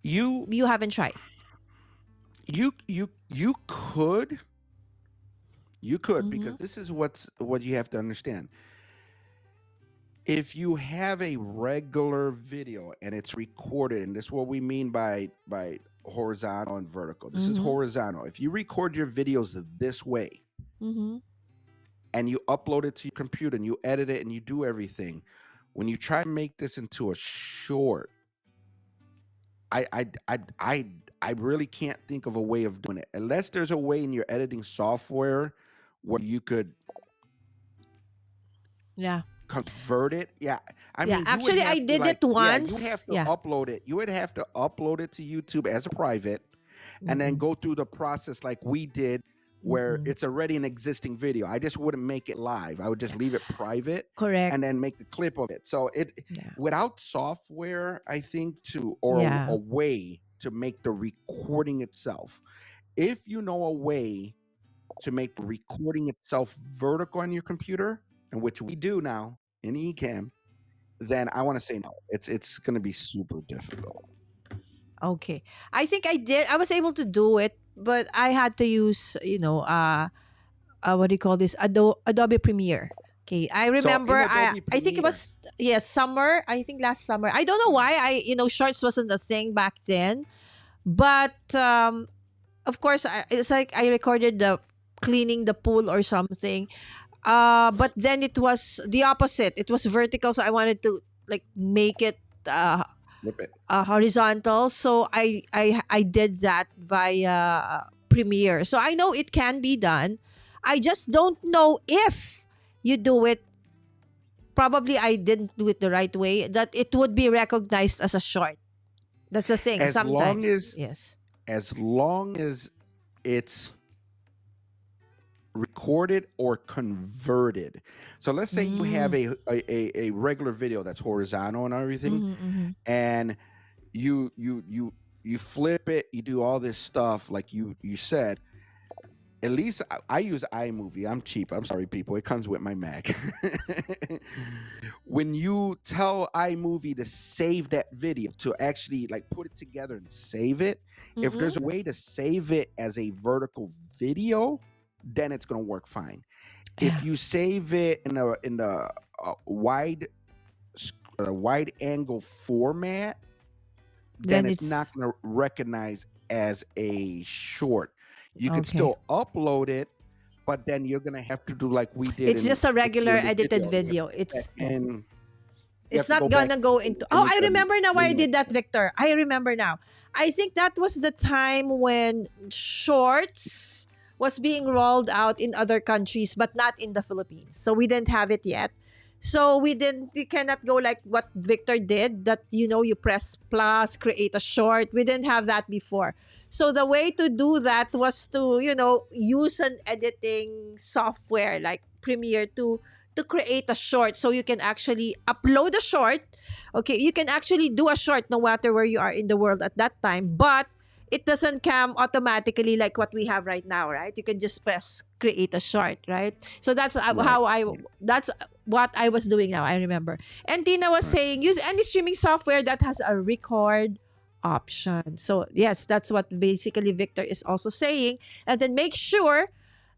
You You haven't tried. you could Mm-hmm. because this is what you have to understand. If you have a regular video and it's recorded, and this is what we mean by horizontal and vertical. This is Mm-hmm. horizontal. If you record your videos this way Mm-hmm. and you upload it to your computer and you edit it and you do everything, when you try to make this into a short, I I I I I really can't think of a way of doing it unless there's a way in your editing software where you could Yeah. convert it. Yeah, I Yeah. mean, you would Actually, I have to did it like, yeah, you would once. have to Yeah. upload it. You would have to upload it to YouTube as a private, and then Mm-mm. go through the process like we did, where Mm-mm. it's already an existing video. I just wouldn't make it live. I would just leave it private Correct. and then make a clip of it. So it Yeah. without software, I think or Yeah. a way to make the recording itself. If you know a way to make the recording itself vertical on your computer, and which we do now in Ecamm, then I want to say no. It's going to be super difficult. Okay. I think I did. I was able to do it, but I had to use, what do you call this? Adobe Premiere. Okay. I So remember in Adobe I think it Premiere, was, yes, summer. I think last summer. I don't know why shorts wasn't a thing back then, but of course it's like I recorded the cleaning the pool or something. But then it was the opposite. It was vertical, so I wanted to like make it flip it. horizontal. So I did that via Premiere. So I know it can be done. I just don't know if you do it. Probably I didn't do it the right way. That it would be recognized as a short. That's the thing. As long Sometimes, as yes. as long as it's recorded or converted. So let's say you have Mm. a regular video that's horizontal and everything, Mm-hmm, mm-hmm. and you flip it, you do all this stuff like you said. At least I use iMovie. I'm cheap. I'm sorry, people. It comes with my Mac. When you tell iMovie to save that video, to actually like put it together and save it, if Mm-mm. there's a way to save it as a vertical video, then it's gonna work fine. If Yeah. you save it in a wide wide angle format, then Then it's not it's going to recognize as a short. You can okay. still upload it, but then you're going to have to do like we did It's in just a with you regular in the edited video. You have video. to go back It's yes. in. You have It's to go not back gonna go in into. Oh, and I remember now why I remove did that, Victor. I remember now. I think that was the time when shorts was being rolled out in other countries, but not in the Philippines. So we didn't have it yet. So we cannot go like what Victor did, that you press plus, create a short. We didn't have that before. So the way to do that was to, use an editing software like Premiere to create a short, so you can actually upload a short. Okay, you can actually do a short no matter where you are in the world at that time, but it doesn't come automatically like what we have right now, right? You can just press create a short, right? So that's right. that's what I was doing now, I remember. And Tina was Right. saying use any streaming software that has a record option. So yes, that's what basically Victor is also saying. And then make sure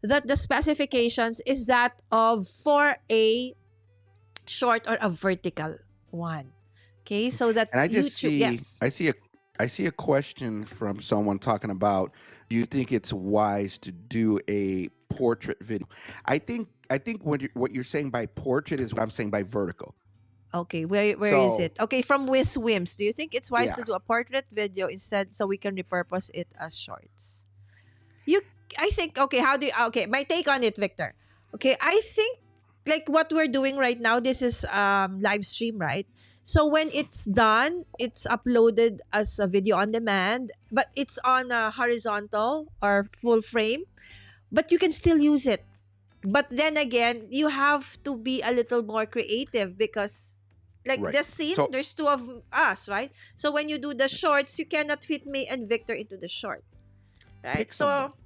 that the specifications is that of for a short or a vertical one. Okay, so that And I just YouTube, see yes. I see a question from someone talking about, do you think it's wise to do a portrait video? I think what you're saying by portrait is what I'm saying by vertical. Okay, where is So it? Okay, from Wiz Wims. Do you think it's wise yeah, to do a portrait video instead so we can repurpose it as shorts? You I think okay, how do you okay, my take on it, Victor. Okay, I think like what we're doing right now, this is live stream, right? So when it's done, it's uploaded as a video on demand, but it's on a horizontal or full frame, but you can still use it. But then again, you have to be a little more creative because like Right. this scene, So there's two of us, right? So when you do the shorts, you cannot fit me and Victor into the short, right? pick someone. So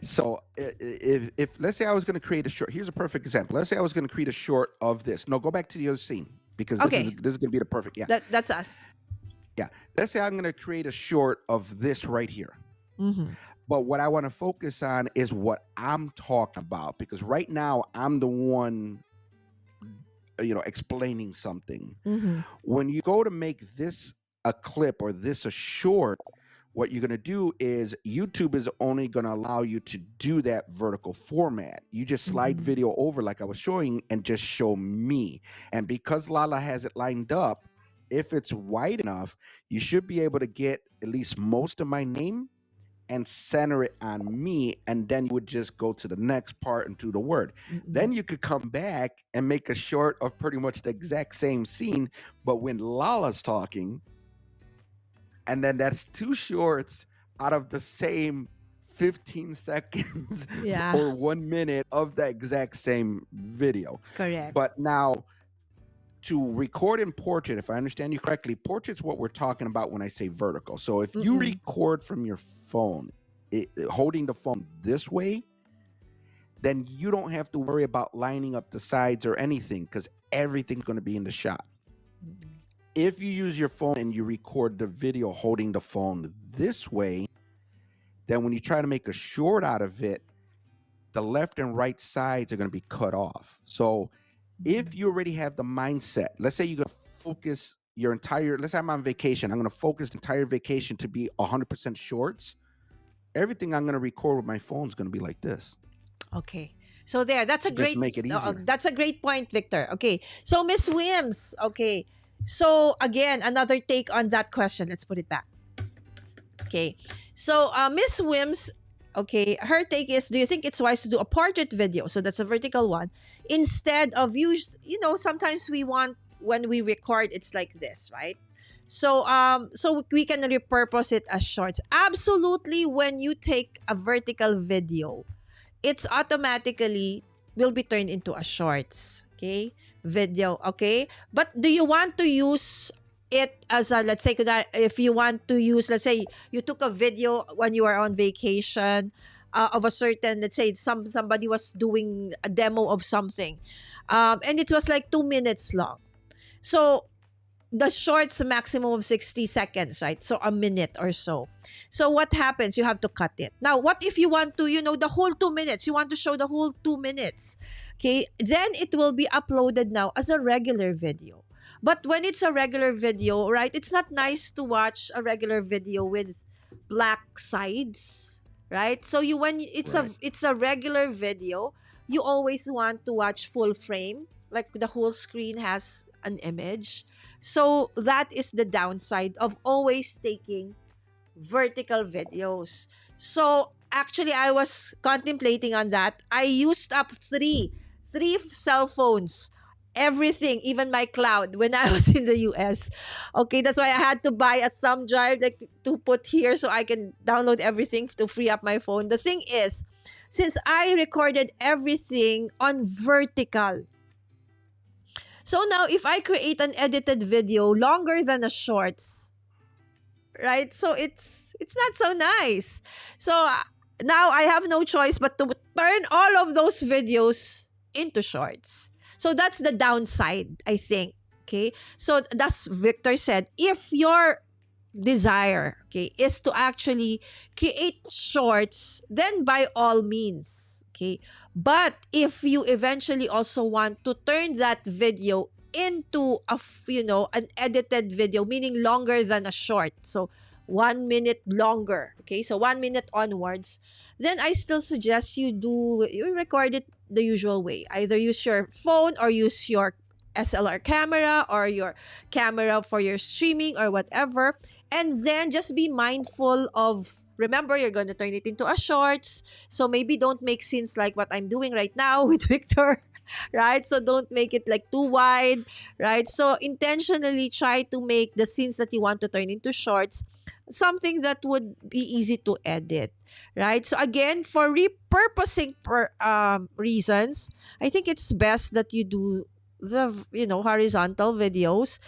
So if let's say I was going to create a short, here's a perfect example. Let's say I was going to create a short of this. No, go back to the other scene because okay, this is going to be the perfect. Yeah, that's us. yeah. Let's say I'm going to create a short of this right here. Mm-hmm. But what I want to focus on is what I'm talking about because right now I'm the one, explaining something. Mm-hmm. When you go to make this a clip or this a short, what you're going to do is YouTube is only going to allow you to do that vertical format. You just slide Mhm. video over like I was showing and just show me. And because Lala has it lined up, if it's wide enough, you should be able to get at least most of my name and center it on me. And then you would just go to the next part and do the word. Then you could come back and make a short of pretty much the exact same scene, but when Lala's talking, and then that's two shorts out of the same 15 seconds Yeah. or 1 minute of the exact same video. Correct. But now to record in portrait, if I understand you correctly, portrait's what we're talking about when I say vertical. So if you record from your phone, holding the phone this way, then you don't have to worry about lining up the sides or anything because everything's going to be in the shot. If you use your phone and you record the video holding the phone this way, then when you try to make a short out of it, the left and right sides are going to be cut off. So if you already have the mindset, let's say you're going to focus your entire, let's say I'm on vacation, I'm going to focus the entire vacation to be 100% shorts. Everything I'm going to record with my phone is going to be like this. Okay. So there, that's a Just great make it easier. that's a great point, Victor. Okay. So Miss Wims, okay. So again, another take on that question. Let's put it back. Okay. So Miss Wims, okay, her take is, do you think it's wise to do a portrait video? So that's a vertical one. Instead of sometimes we want when we record it's like this, right? So so we can repurpose it as shorts. Absolutely, when you take a vertical video, it's automatically will be turned into a shorts, okay, video, okay. But do you want to use it as a, let's say, if you want to use, let's say you took a video when you were on vacation of a certain, let's say somebody was doing a demo of something, and it was like 2 minutes long. So the shorts maximum of 60 seconds, right? So a minute or so. So what happens? You have to cut it. Now, what if you want to, the whole 2 minutes? You want to show the whole 2 minutes. Okay, then it will be uploaded now as a regular video. But when it's a regular video, right, it's not nice to watch a regular video with black sides, right? So when it's Right. it's a regular video, you always want to watch full frame, like the whole screen has an image. So that is the downside of always taking vertical videos. So actually I was contemplating on that. I used up three cell phones, everything, even my cloud when I was in the US. Okay, that's why I had to buy a thumb drive like to put here so I can download everything to free up my phone. The thing is, since I recorded everything on vertical, so now if I create an edited video longer than a shorts, right? So it's not so nice. So now I have no choice but to turn all of those videos into shorts. So that's the downside, I think. Okay. So that's Victor said, if your desire, okay, is to actually create shorts, then by all means, okay. But if you eventually also want to turn that video into an edited video, meaning longer than a short, so 1 minute longer, okay, so 1 minute onwards, then I still suggest you record it the usual way. Either use your phone or use your SLR camera or your camera for your streaming or whatever, and then just be mindful of, remember, you're going to turn it into a shorts, so maybe don't make scenes like what I'm doing right now with Victor. right? So don't make it like too wide, right? So intentionally try to make the scenes that you want to turn into shorts something that would be easy to edit, right? So again, for repurposing reasons, I think it's best that you do the horizontal videos,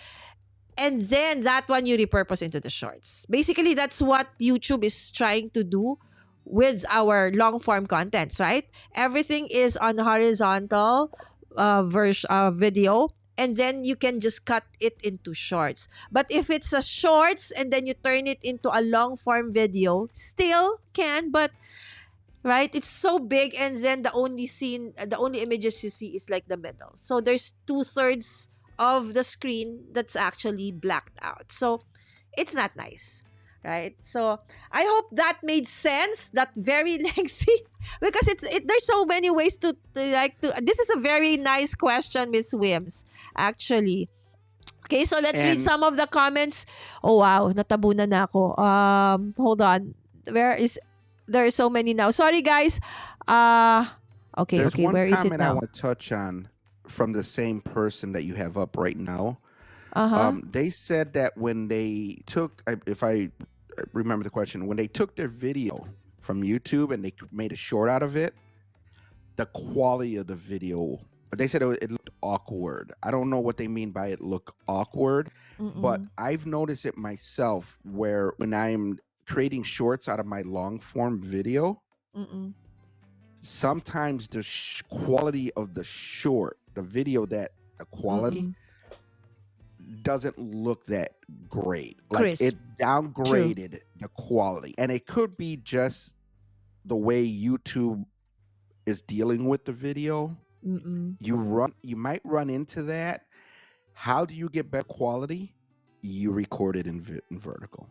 and then that one you repurpose into the shorts. Basically, that's what YouTube is trying to do with our long form contents, right? Everything is on horizontal version video, and then you can just cut it into shorts. But if it's a shorts and then you turn it into a long form video, still can, but right, it's so big, and then the only images you see is like the middle. So there's 2/3 of the screen that's actually blacked out. So it's not nice, right? So I hope that made sense. That very lengthy because there's so many ways to like to. This is a very nice question, Miss Wims. Actually, okay. So let's read And some of the comments. Oh wow, natabunan na ako. Hold on. Where is there are so many now? Sorry, guys. Uh okay, there's okay. one Where is it comment I now? want to touch on from the same person that you have up right now. Uh huh. They said that when they took, if I remember the question, when they took their video from YouTube and they made a short out of it, the quality of the video, they said it looked awkward. I don't know what they mean by it look awkward, but Mm-mm. I've noticed it myself where when I'm creating shorts out of my long form video, Mm-mm. sometimes the quality of the short, the video, that the quality Mm-mm. doesn't look that great. Like Crisp. it True. downgraded the quality. And it could be just the way YouTube is dealing with the video. Mm-mm. You might run into that. How do you get better quality? You record it in vertical.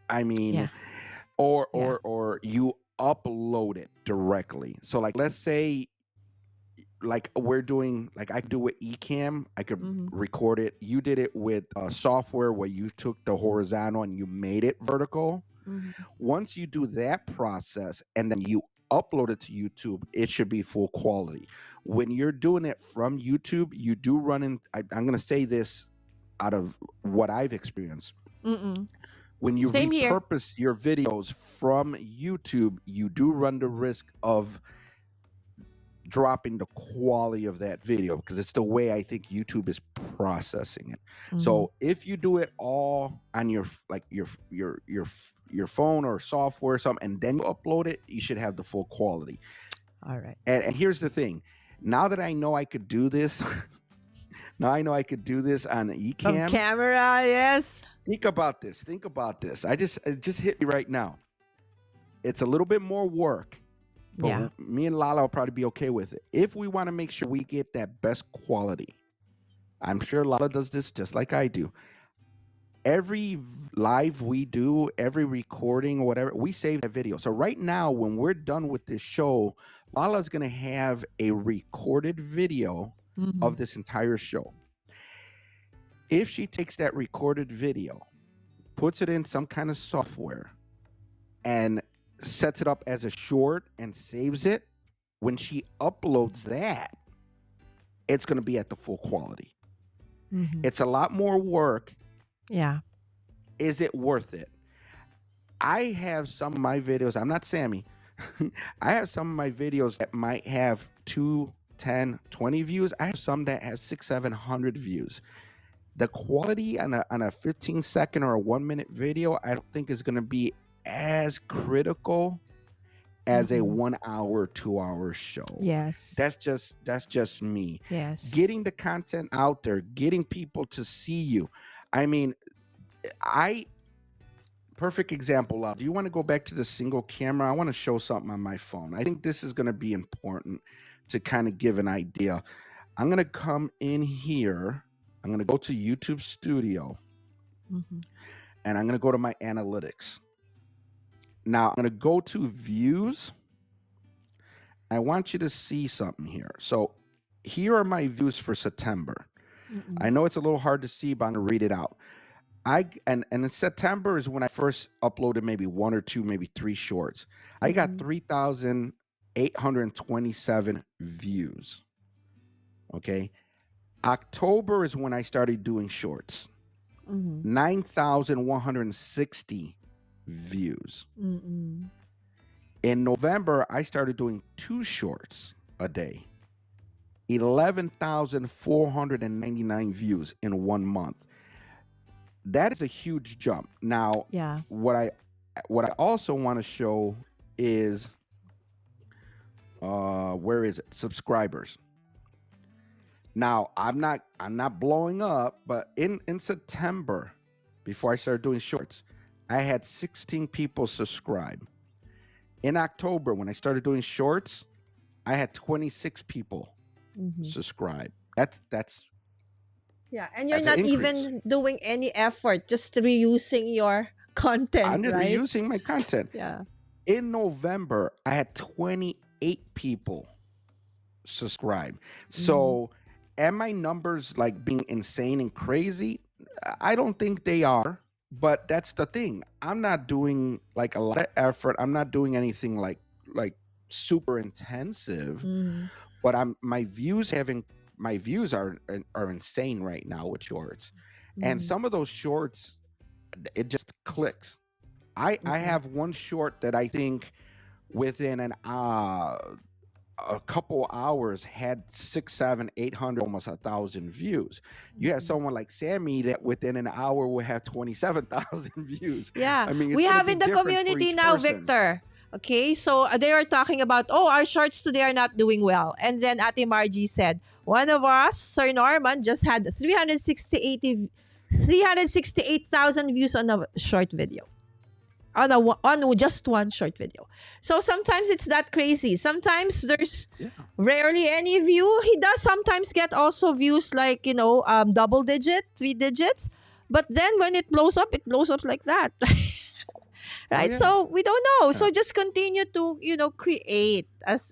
I mean, Yeah. or Yeah. or you upload it directly. So like let's say like we're doing, like I could do with Ecamm, I could Mm-hmm. record it. You did it with software where you took the horizontal and you made it vertical. Mm-hmm. Once you do that process and then you upload it to YouTube, it should be full quality. When you're doing it from YouTube, you do run in. I'm going to say this out of what I've experienced. Mm-mm. When you Same here. repurpose your videos from YouTube, you do run the risk of dropping the quality of that video because it's the way I think YouTube is processing it. Mm-hmm. So if you do it all on your like your phone or software or something, and then you upload it, you should have the full quality. All right. And here's the thing: now that I know I could do this, now I know I could do this on From Ecamm. camera, yes. Think about this. Think about this. It just hit me right now. It's a little bit more work, but Yeah. me and Lala will probably be okay with it. If we want to make sure we get that best quality, I'm sure Lala does this just like I do. Every live we do, every recording, whatever, we save that video. So right now, when we're done with this show, Lala's going to have a recorded video Mm-hmm. of this entire show. If she takes that recorded video, puts it in some kind of software, and sets it up as a short and saves it, when she uploads that, it's going to be at the full quality. Mm-hmm. It's a lot more work. Yeah. Is it worth it? I have some of my videos, I'm not Sammy. I have some of my videos that might have 2, 10, 20 views. I have some that have 600, 700 views. The quality on a 15-second or a 1-minute video, I don't think is going to be as critical as a Mm-mm. 1 hour, 2 hour show. Yes. That's just me. Yes. Getting the content out there, getting people to see you. I mean, perfect example. Do you want to go back to the single camera? I want to show something on my phone. I think this is going to be important to kind of give an idea. I'm going to come in here. I'm going to go to YouTube Studio, Mm-hmm. and I'm going to go to my analytics. Now I'm going to go to views. I want you to see something here. So here are my views for September. Mm-mm. I know it's a little hard to see, but I'm going to read it out. And in September is when I first uploaded maybe 1 or 2, maybe 3 shorts. I got Mhm. 3,827 views. Okay. October is when I started doing shorts. Mm-hmm. 9,160 views. Mm-mm. In November, I started doing 2 shorts a day. 11,499 views in 1 month. That is a huge jump. Now, Yeah. what I also want to show is where is it? Subscribers. Now, I'm not blowing up, but in September, before I started doing shorts, I had 16 people subscribe. In October, when I started doing shorts, I had 26 people Mm-hmm. subscribe. That's Yeah, and you're an not increase. even doing any effort, just reusing your content, I'm just right? reusing my content. Yeah. In November, I had 28 people subscribe. So, am my numbers like being insane and crazy? I don't think they are, but that's the thing. I'm not doing like a lot of effort. I'm not doing anything like super intensive, Mm-hmm. but my views are insane right now with shorts. And Mm-hmm. some of those shorts, it just clicks. I Okay. have one short that I think within a couple hours had 6, 7, 800, almost 1,000 views. You have Mhm. someone like Sammy that within an hour will have 27,000 views. Yeah, I mean, it's we going to have be in the different for community each now, person. Victor. Okay, so they are talking about, oh, our shorts today are not doing well. And then Ate Margie said, one of us, Sir Norman, just had 368,000 views on a short video. On just one short video. So sometimes it's that crazy. Sometimes there's Yeah. rarely any view. He does sometimes get also views like, double digit, 3 digits. But then when it blows up like that. Oh, Right? yeah. So we don't know. Yeah. So just continue to, create as,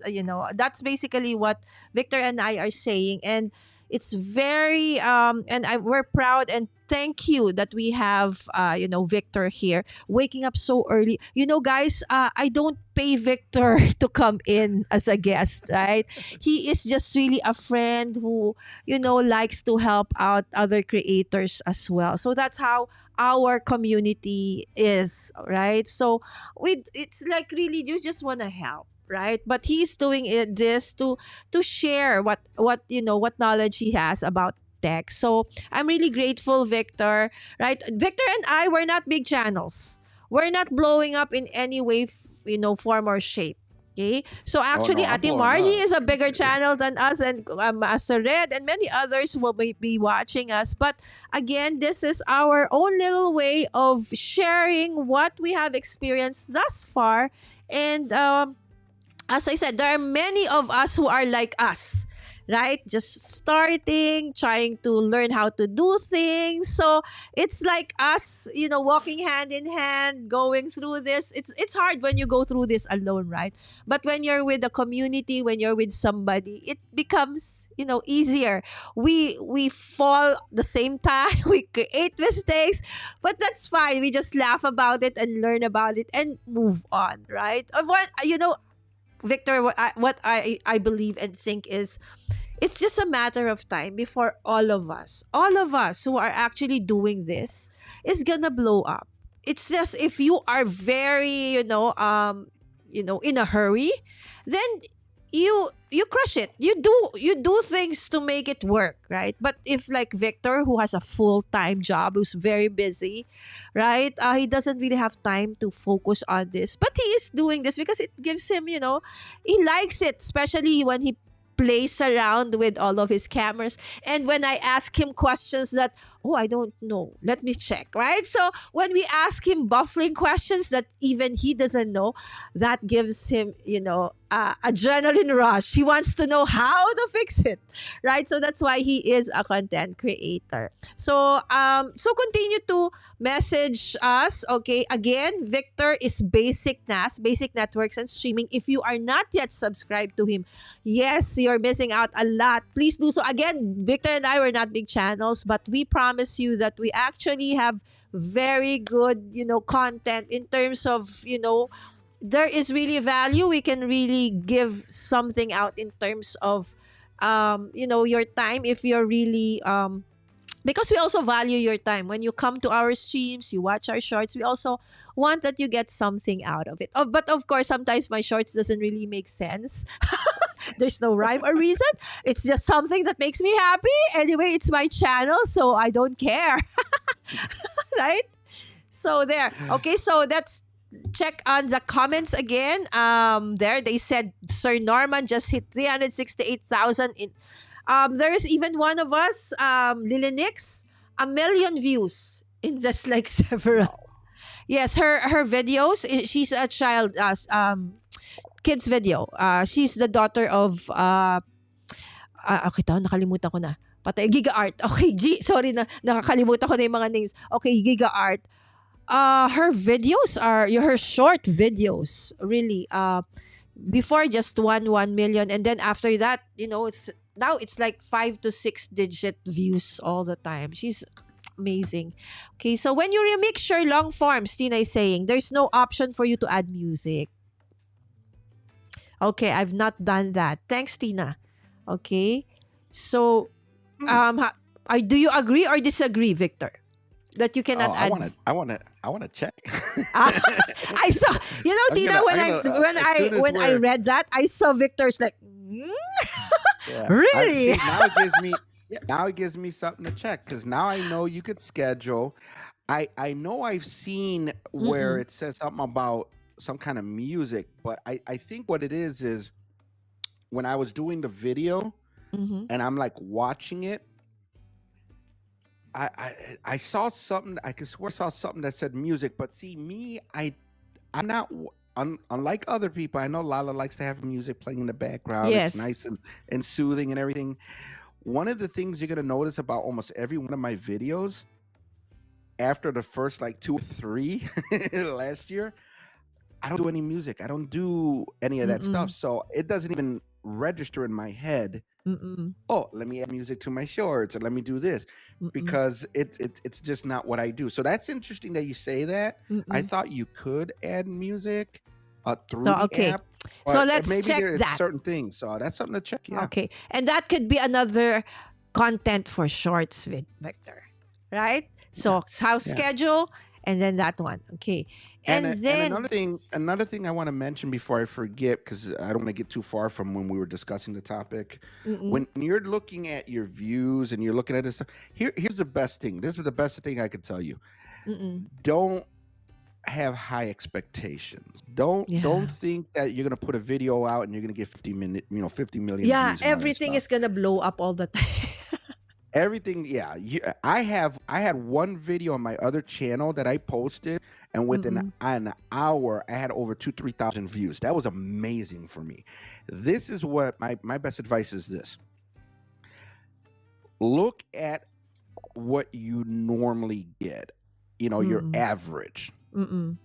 that's basically what Victor and I are saying. And it's very, we're proud and thank you that we have, Victor here waking up so early. Guys, I don't pay Victor to come in as a guest, right? He is just really a friend who, likes to help out other creators as well. So that's how our community is, right? So it's like really you just want to help, right? But he's doing this to share what knowledge he has about tech. So I'm really grateful, Victor, right? Victor and I were not big channels. We're not blowing up in any way, form or shape. Okay, so Oh, actually, no, I'm Ate blowing Margie up. is a bigger channel than us, and Master Red and many others will be watching us. But again, this is our own little way of sharing what we have experienced thus far. And as I said, there are many of us who are like us, right? Just starting, trying to learn how to do things. So it's like us, walking hand in hand, going through this. It's hard when you go through this alone, right? But when you're with a community, when you're with somebody, it becomes, easier. We fall the same time, we create mistakes, but that's fine. We just laugh about it and learn about it and move on, right? Of what Victor, what I believe and think is it's just a matter of time before all of us who are actually doing this is gonna blow up. It's just if you are very, in a hurry, then you crush it. You do things to make it work, right? But if like Victor, who has a full-time job, who's very busy, right? He doesn't really have time to focus on this, but he is doing this because it gives him, he likes it, especially when he plays around with all of his cameras. And when I ask him questions that, oh, I don't know, let me check, right? So when we ask him buffling questions that even he doesn't know, that gives him, adrenaline rush. He wants to know how to fix it, right? So that's why he is a content creator. So continue to message us. Okay, again, Victor is BASIC Basic Networks and Streaming. If you are not yet subscribed to him, yes, you're missing out a lot. Please do so. Again, Victor and I were not big channels, but we promise you that we actually have very good, content in terms of, there is really value. We can really give something out in terms of your time, if you're really because we also value your time. When you come to our streams, you watch our shorts, we also want that you get something out of it. Oh, but of course, sometimes my shorts doesn't really make sense. There's no rhyme or reason. It's just something that makes me happy. Anyway, it's my channel, so I don't care. Right? So there. Okay, so that's check on the comments again. There they said Sir Norman just hit 368,000 in there is even one of us, Lily Nix, 1 million views in just like several. Yes, her videos. She's a child, kids video. She's the daughter of okay, nakalimutan ko na. Patay, Giga Art. Okay, sorry na nakakalimutan ko na yung mga names. Okay, Giga Art. Her videos are her short videos really. Before just 1 million, and then after that, it's like 5 to 6 digit views all the time. She's amazing. Okay, so when you remix your long forms, Tina is saying there's no option for you to add music. Okay, I've not done that. Thanks, Tina. Okay, so do you agree or disagree, Victor, that you cannot add? I want to check. I saw, Tina, when I read that, I saw Victor's like, Yeah. really? Now it gives me something to check, because now I know you could schedule. I know I've seen where it says something about some kind of music, but I think what it is when I was doing the video and I'm like watching it, I saw something. I could swear I saw something that said music, but see me, I'm not. Unlike other people, I know Lala likes to have music playing in the background. Yes. It's nice and soothing and everything. One of the things you're gonna notice about almost every one of my videos, after the first like 2 or 3 last year, I don't do any music. I don't do any of that stuff. So it doesn't even register in my head. Oh, let me add music to my shorts, and let me do this, because it's just not what I do. So that's interesting that you say that. I thought you could add music through the app. So let's maybe check there's that. certain things. So that's something to check. Yeah. Okay, and that could be another content for shorts, Victor, right? So house schedule, and then that one. Okay, and then another thing I want to mention before I forget, because I don't want to get too far from when we were discussing the topic. When you're looking at your views and you're looking at this stuff, here's the best thing. This is the best thing I could tell you. Don't have high expectations. Don't think that you're gonna put a video out and you're gonna get 50 million views. Yeah, and all that everything stuff. is gonna blow up all the time. Everything, yeah. I had one video on my other channel that I posted, and within an hour, I had over 3,000 views. That was amazing for me. This is what my best advice is. This: look at what you normally get. Your average. You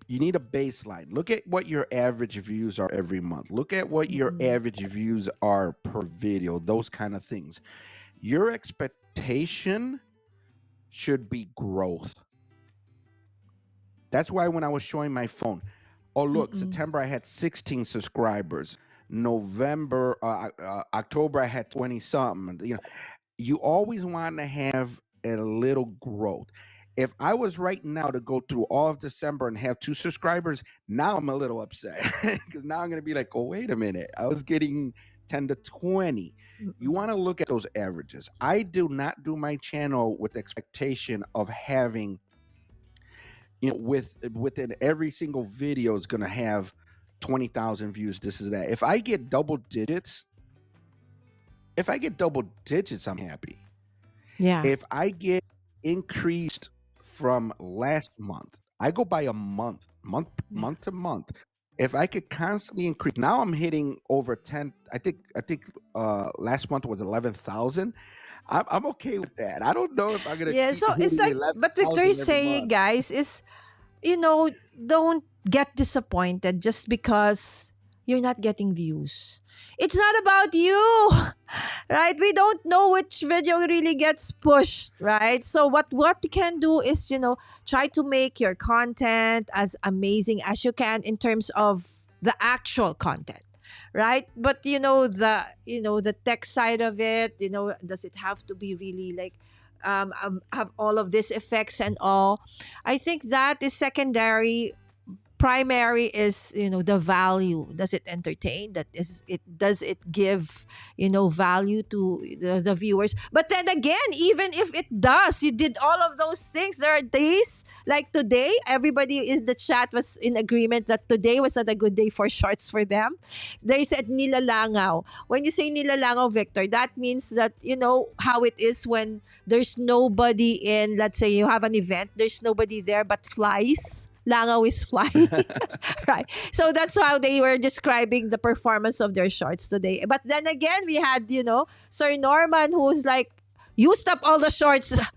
need a baseline. Look at what your average views are every month. Look at what your average views are per video. Those kind of things. Your expectation should be growth. That's why when I was showing my phone, oh look, September I had 16 subscribers. November, October I had 20 something. You always want to have a little growth. If I was right now to go through all of December and have 2 subscribers, now I'm a little upset, because now I'm going to be like, oh, wait a minute. I was getting 10 to 20. You want to look at those averages. I do not do my channel with the expectation of having, within every single video is going to have 20,000 views. This is that. If I get double digits, I'm happy. Yeah. If I get increased from last month, I go by a month to month. If I could constantly increase, now I'm hitting over 10. I think last month was 11,000. I'm okay with that. I don't know if I'm gonna. Yeah, keep so it's hitting like, but Victor 11,000 is every saying, month. guys, is don't get disappointed just because you're not getting views. It's not about you, right? We don't know which video really gets pushed, right? So what we can do is, try to make your content as amazing as you can in terms of the actual content, right? But the tech side of it, does it have to be really like have all of these effects and all? I think that is secondary. Primary is the value. Does it entertain? That is it. Does it give value to the viewers? But then again, even if it does, you did all of those things. There are days like today, everybody in the chat was in agreement that today was not a good day for shorts for them. They said nilalangaw. When you say nilalangaw, Victor, that means that how it is when there's nobody in, let's say you have an event, there's nobody there but flies. Langaw is flying. Right. So that's how they were describing the performance of their shorts today. But then again, we had, Sir Norman, who's like, used up all the shorts for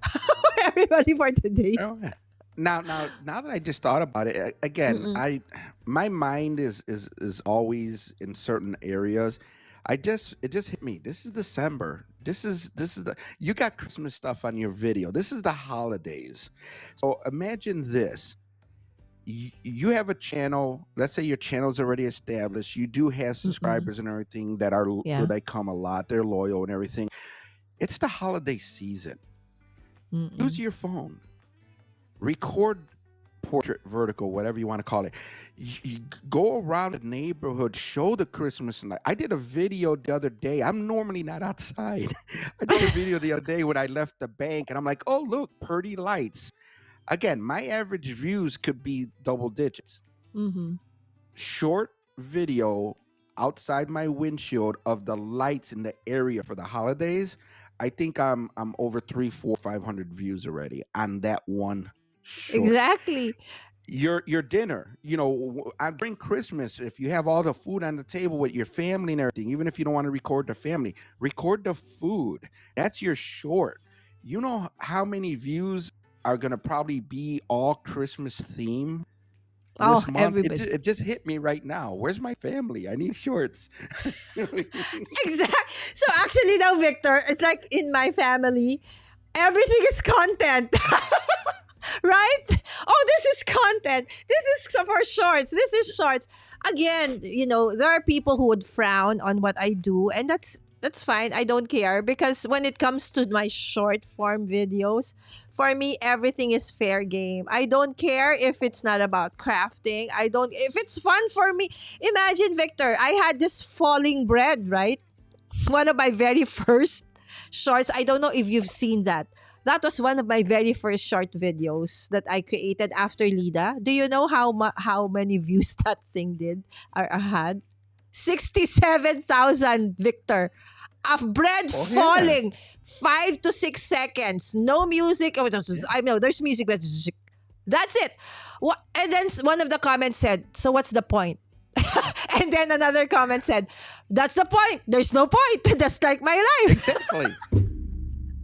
everybody for today. Oh, yeah. Now that I just thought about it again, Mm-mm. my mind is always in certain areas. It just hit me. This is December. This is the you got Christmas stuff on your video. This is the holidays. So imagine this. You have a channel. Let's say your channel's already established. You do have Mm-mm. subscribers and everything that are Yeah. they come a lot. They're loyal and everything. It's the holiday season. Use Mm-mm. your phone. Record portrait, vertical, whatever you want to call it. You go around the neighborhood, show the Christmas light. I did a video the other day. I'm normally not outside. I did a video the other day when I left the bank, and I'm like, oh look, pretty lights. Again, my average views could be double digits. Mm-hmm. Short video outside my windshield of the lights in the area for the holidays. I think I'm over 300, 400, 500 views already on that one short. Exactly. Your dinner, during Christmas, if you have all the food on the table with your family and everything, even if you don't want to record the family, record the food. That's your short. You know how many views are gonna probably be all Christmas theme Oh, this month? everybody. It just hit me right now. Where's my family? I need shorts. Exactly. So actually now, Victor, it's like in my family, everything is content. Right? Oh, this is content. This is for shorts. This is shorts. Again, there are people who would frown on what I do, and that's fine. I don't care because when it comes to my short form videos, for me everything is fair game. I don't care if it's not about crafting. I don't if it's fun for me. Imagine, Victor, I had this falling bread, right? One of my very first shorts. I don't know if you've seen that. That was one of my very first short videos that I created after Lida. Do you know how many views that thing did or had? 67,000, Victor. Of bread Oh yeah. falling 5 to 6 seconds. No music. Oh, I know there's music, but that's it. And then one of the comments said, "So what's the point?" And then another comment said, "That's the point. There's no point. That's like my life." Exactly.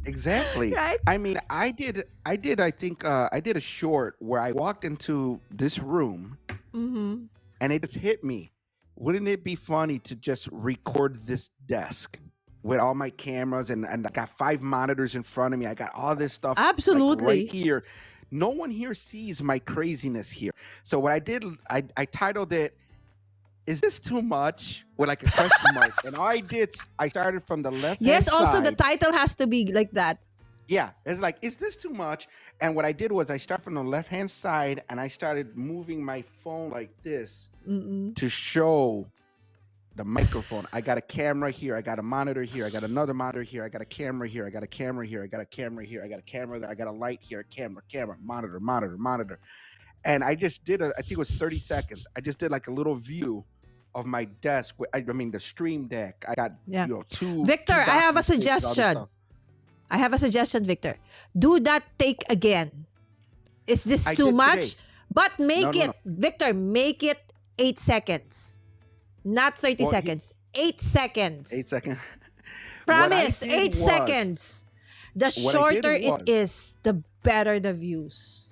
Exactly. Right? I mean, I think I did a short where I walked into this room Mm-hmm. and it just hit me. Wouldn't it be funny to just record this desk with all my cameras and I got 5 monitors in front of me. I got all this stuff like right Absolutely. here. No one here sees my craziness here. So what I did, I titled it, "Is this too much?" with like a question mark. And all I did, I started from the left Yes, hand also the side. title has to be like that. Yeah, it's like, "Is this too much?" And what I did was I started from the left hand side and I started moving my phone like this Mm-mm. to show the microphone. I got a camera here. I got a monitor here. I got another monitor here. I got a camera here. I got a camera here. I got a camera here. I got a camera there. I got a light here. Camera, monitor, monitor, monitor. And I just did I think it was 30 seconds. I just did like a little view of my desk. I mean, the stream deck. I got, Yeah. two Victor, I have a docking stations, all this suggestion. stuff. I have a suggestion, Victor. Do that take again. Is this I too did much? today. But No, make no, it, no. Victor, make it 8 seconds. Not 30 Well, seconds. 8 seconds. 8 seconds. What I Promise, did 8 was, seconds. The what I did shorter it was, is, the better the views.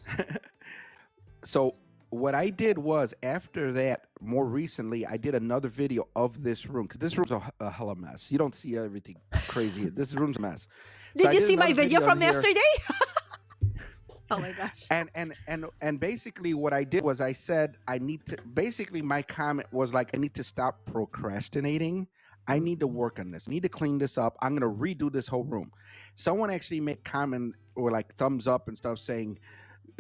so what I did was after that, more recently, I did another video of this room because this room's a hella mess. You don't see everything crazy. This room's a mess. So Did I you did see my another video video of from here. yesterday? Oh my gosh. And basically what I did was I said I need to, basically my comment was like, I need to stop procrastinating. I need to work on this. I need to clean this up. I'm gonna redo this whole room. Someone actually made comment or like thumbs up and stuff saying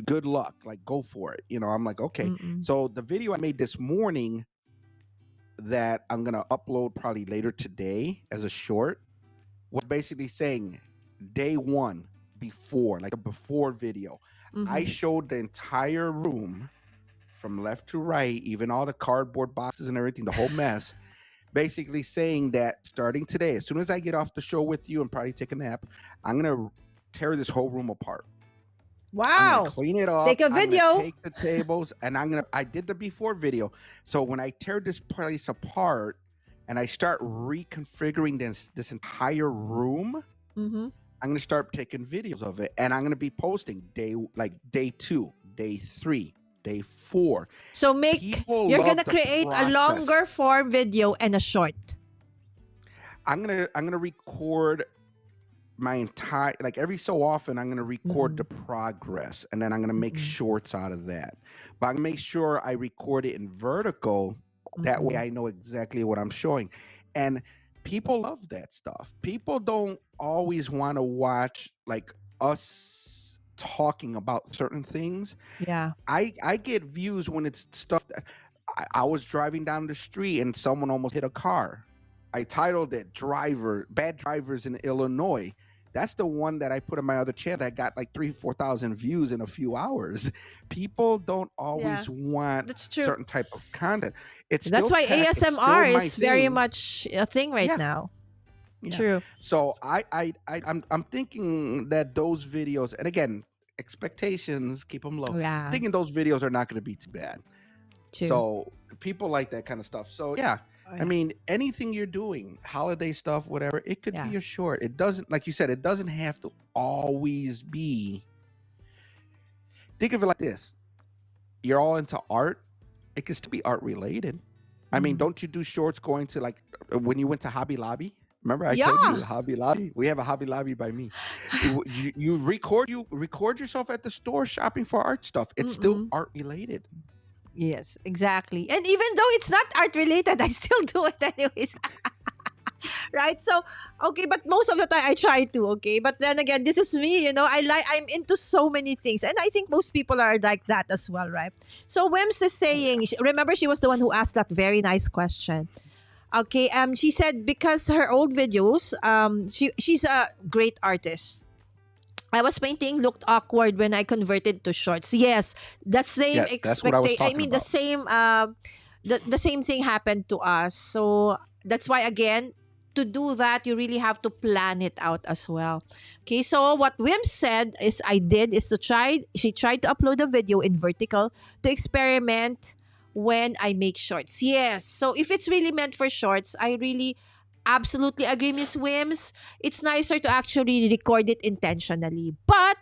good luck, like go for it. I'm like, okay. Mm-mm. So the video I made this morning that I'm gonna upload probably later today as a short was basically saying day one, before, like a before video. I Mhm. showed the entire room from left to right, even all the cardboard boxes and everything, the whole mess, basically saying that starting today, as soon as I get off the show with you and probably take a nap, I'm gonna tear this whole room apart. I'm gonna Wow. clean it up. Take a I'm gonna video. take the tables, and I did the before video. So when I tear this place apart and I start reconfiguring this entire room, Mm-hmm. I'm gonna start taking videos of it, and I'm gonna be posting day 2, day 3, day 4. So you're Love gonna the create a process. longer form video and a short. I'm gonna record my entire, like every so often I'm gonna record the progress, and then I'm gonna make shorts out of that. But I'm gonna make sure I record it in vertical. That way I know exactly what I'm showing. And people love that stuff. People don't always want to watch like us talking about certain things. Yeah. I get views when it's stuff that I was driving down the street and someone almost hit a car. I titled it Bad Drivers in Illinois. That's the one that I put in my other channel that got like 3,000-4,000 views in a few hours. People don't always want That's true. certain type of content. It's That's still why tech, it's still ASMR my is very thing. much a thing right Yeah. now. Yeah. True. So I'm thinking that those videos, and again, expectations, keep them low. Yeah. Thinking those videos are not going to be too bad. True. So people like that kind of stuff. So yeah, Oh, I mean, anything you're doing, holiday stuff, whatever, it could Yeah. be a short. It doesn't, like you said, it doesn't have to always be. Think of it like this: you're all into art. It could still be art related. I mean, don't you do shorts going to like when you went to Hobby Lobby? Remember I told you Yeah. Hobby Lobby. We have a Hobby Lobby by me. You record yourself at the store shopping for art stuff. It's still art related. Yes, exactly. And even though it's not art related, I still do it anyways. Right? So, okay, but most of the time I try to, okay? But then again, this is me, I'm into so many things. And I think most people are like that as well, right? So Wims is saying, remember she was the one who asked that very nice question. Okay, she said because her old videos, she's a great artist. I was painting looked awkward when I converted to shorts. Yes, the same Yes, that's what I was expectation. I talking mean, about. the same thing happened to us. So that's why again, to do that, you really have to plan it out as well. Okay, so what Wim said is she tried to upload a video in vertical to experiment when I make shorts. Yes, so if it's really meant for shorts, I really absolutely agree, Miss Wims. It's nicer to actually record it intentionally. But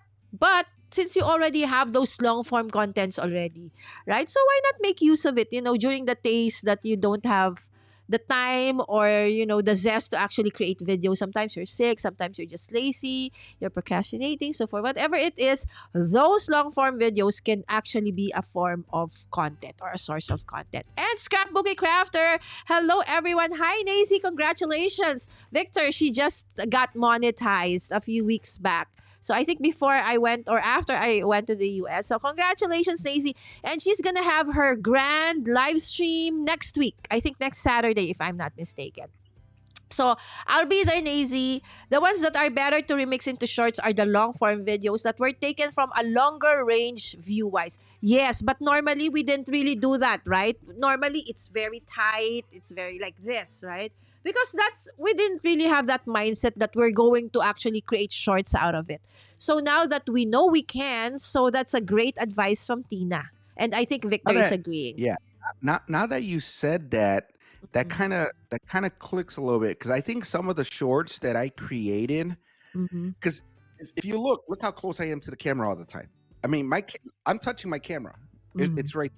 since you already have those long form contents already, right? So why not make use of it, during the days that you don't have the time or the zest to actually create videos. Sometimes you're sick, sometimes you're just lazy, you're procrastinating. So for whatever it is, those long form videos can actually be a form of content or a source of content. And Scrapbookie Crafter, hello everyone. Hi Nazy, congratulations. Victor, she just got monetized a few weeks back. So I think before I went or after I went to the US. So congratulations, Nazy. And she's going to have her grand live stream next week. I think next Saturday, if I'm not mistaken. So I'll be there, Nazy. The ones that are better to remix into shorts are the long form videos that were taken from a longer range view wise. Yes, but normally we didn't really do that, right? Normally it's very tight. It's very like this, right? Because we didn't really have that mindset that we're going to actually create shorts out of it. So now that we know we can, so that's a great advice from Tina. And I think Victor is agreeing. Yeah. Now that you said that, that kind of clicks a little bit, because I think some of the shorts that I created, because if you look how close I am to the camera all the time. I mean, I'm touching my camera. It's right.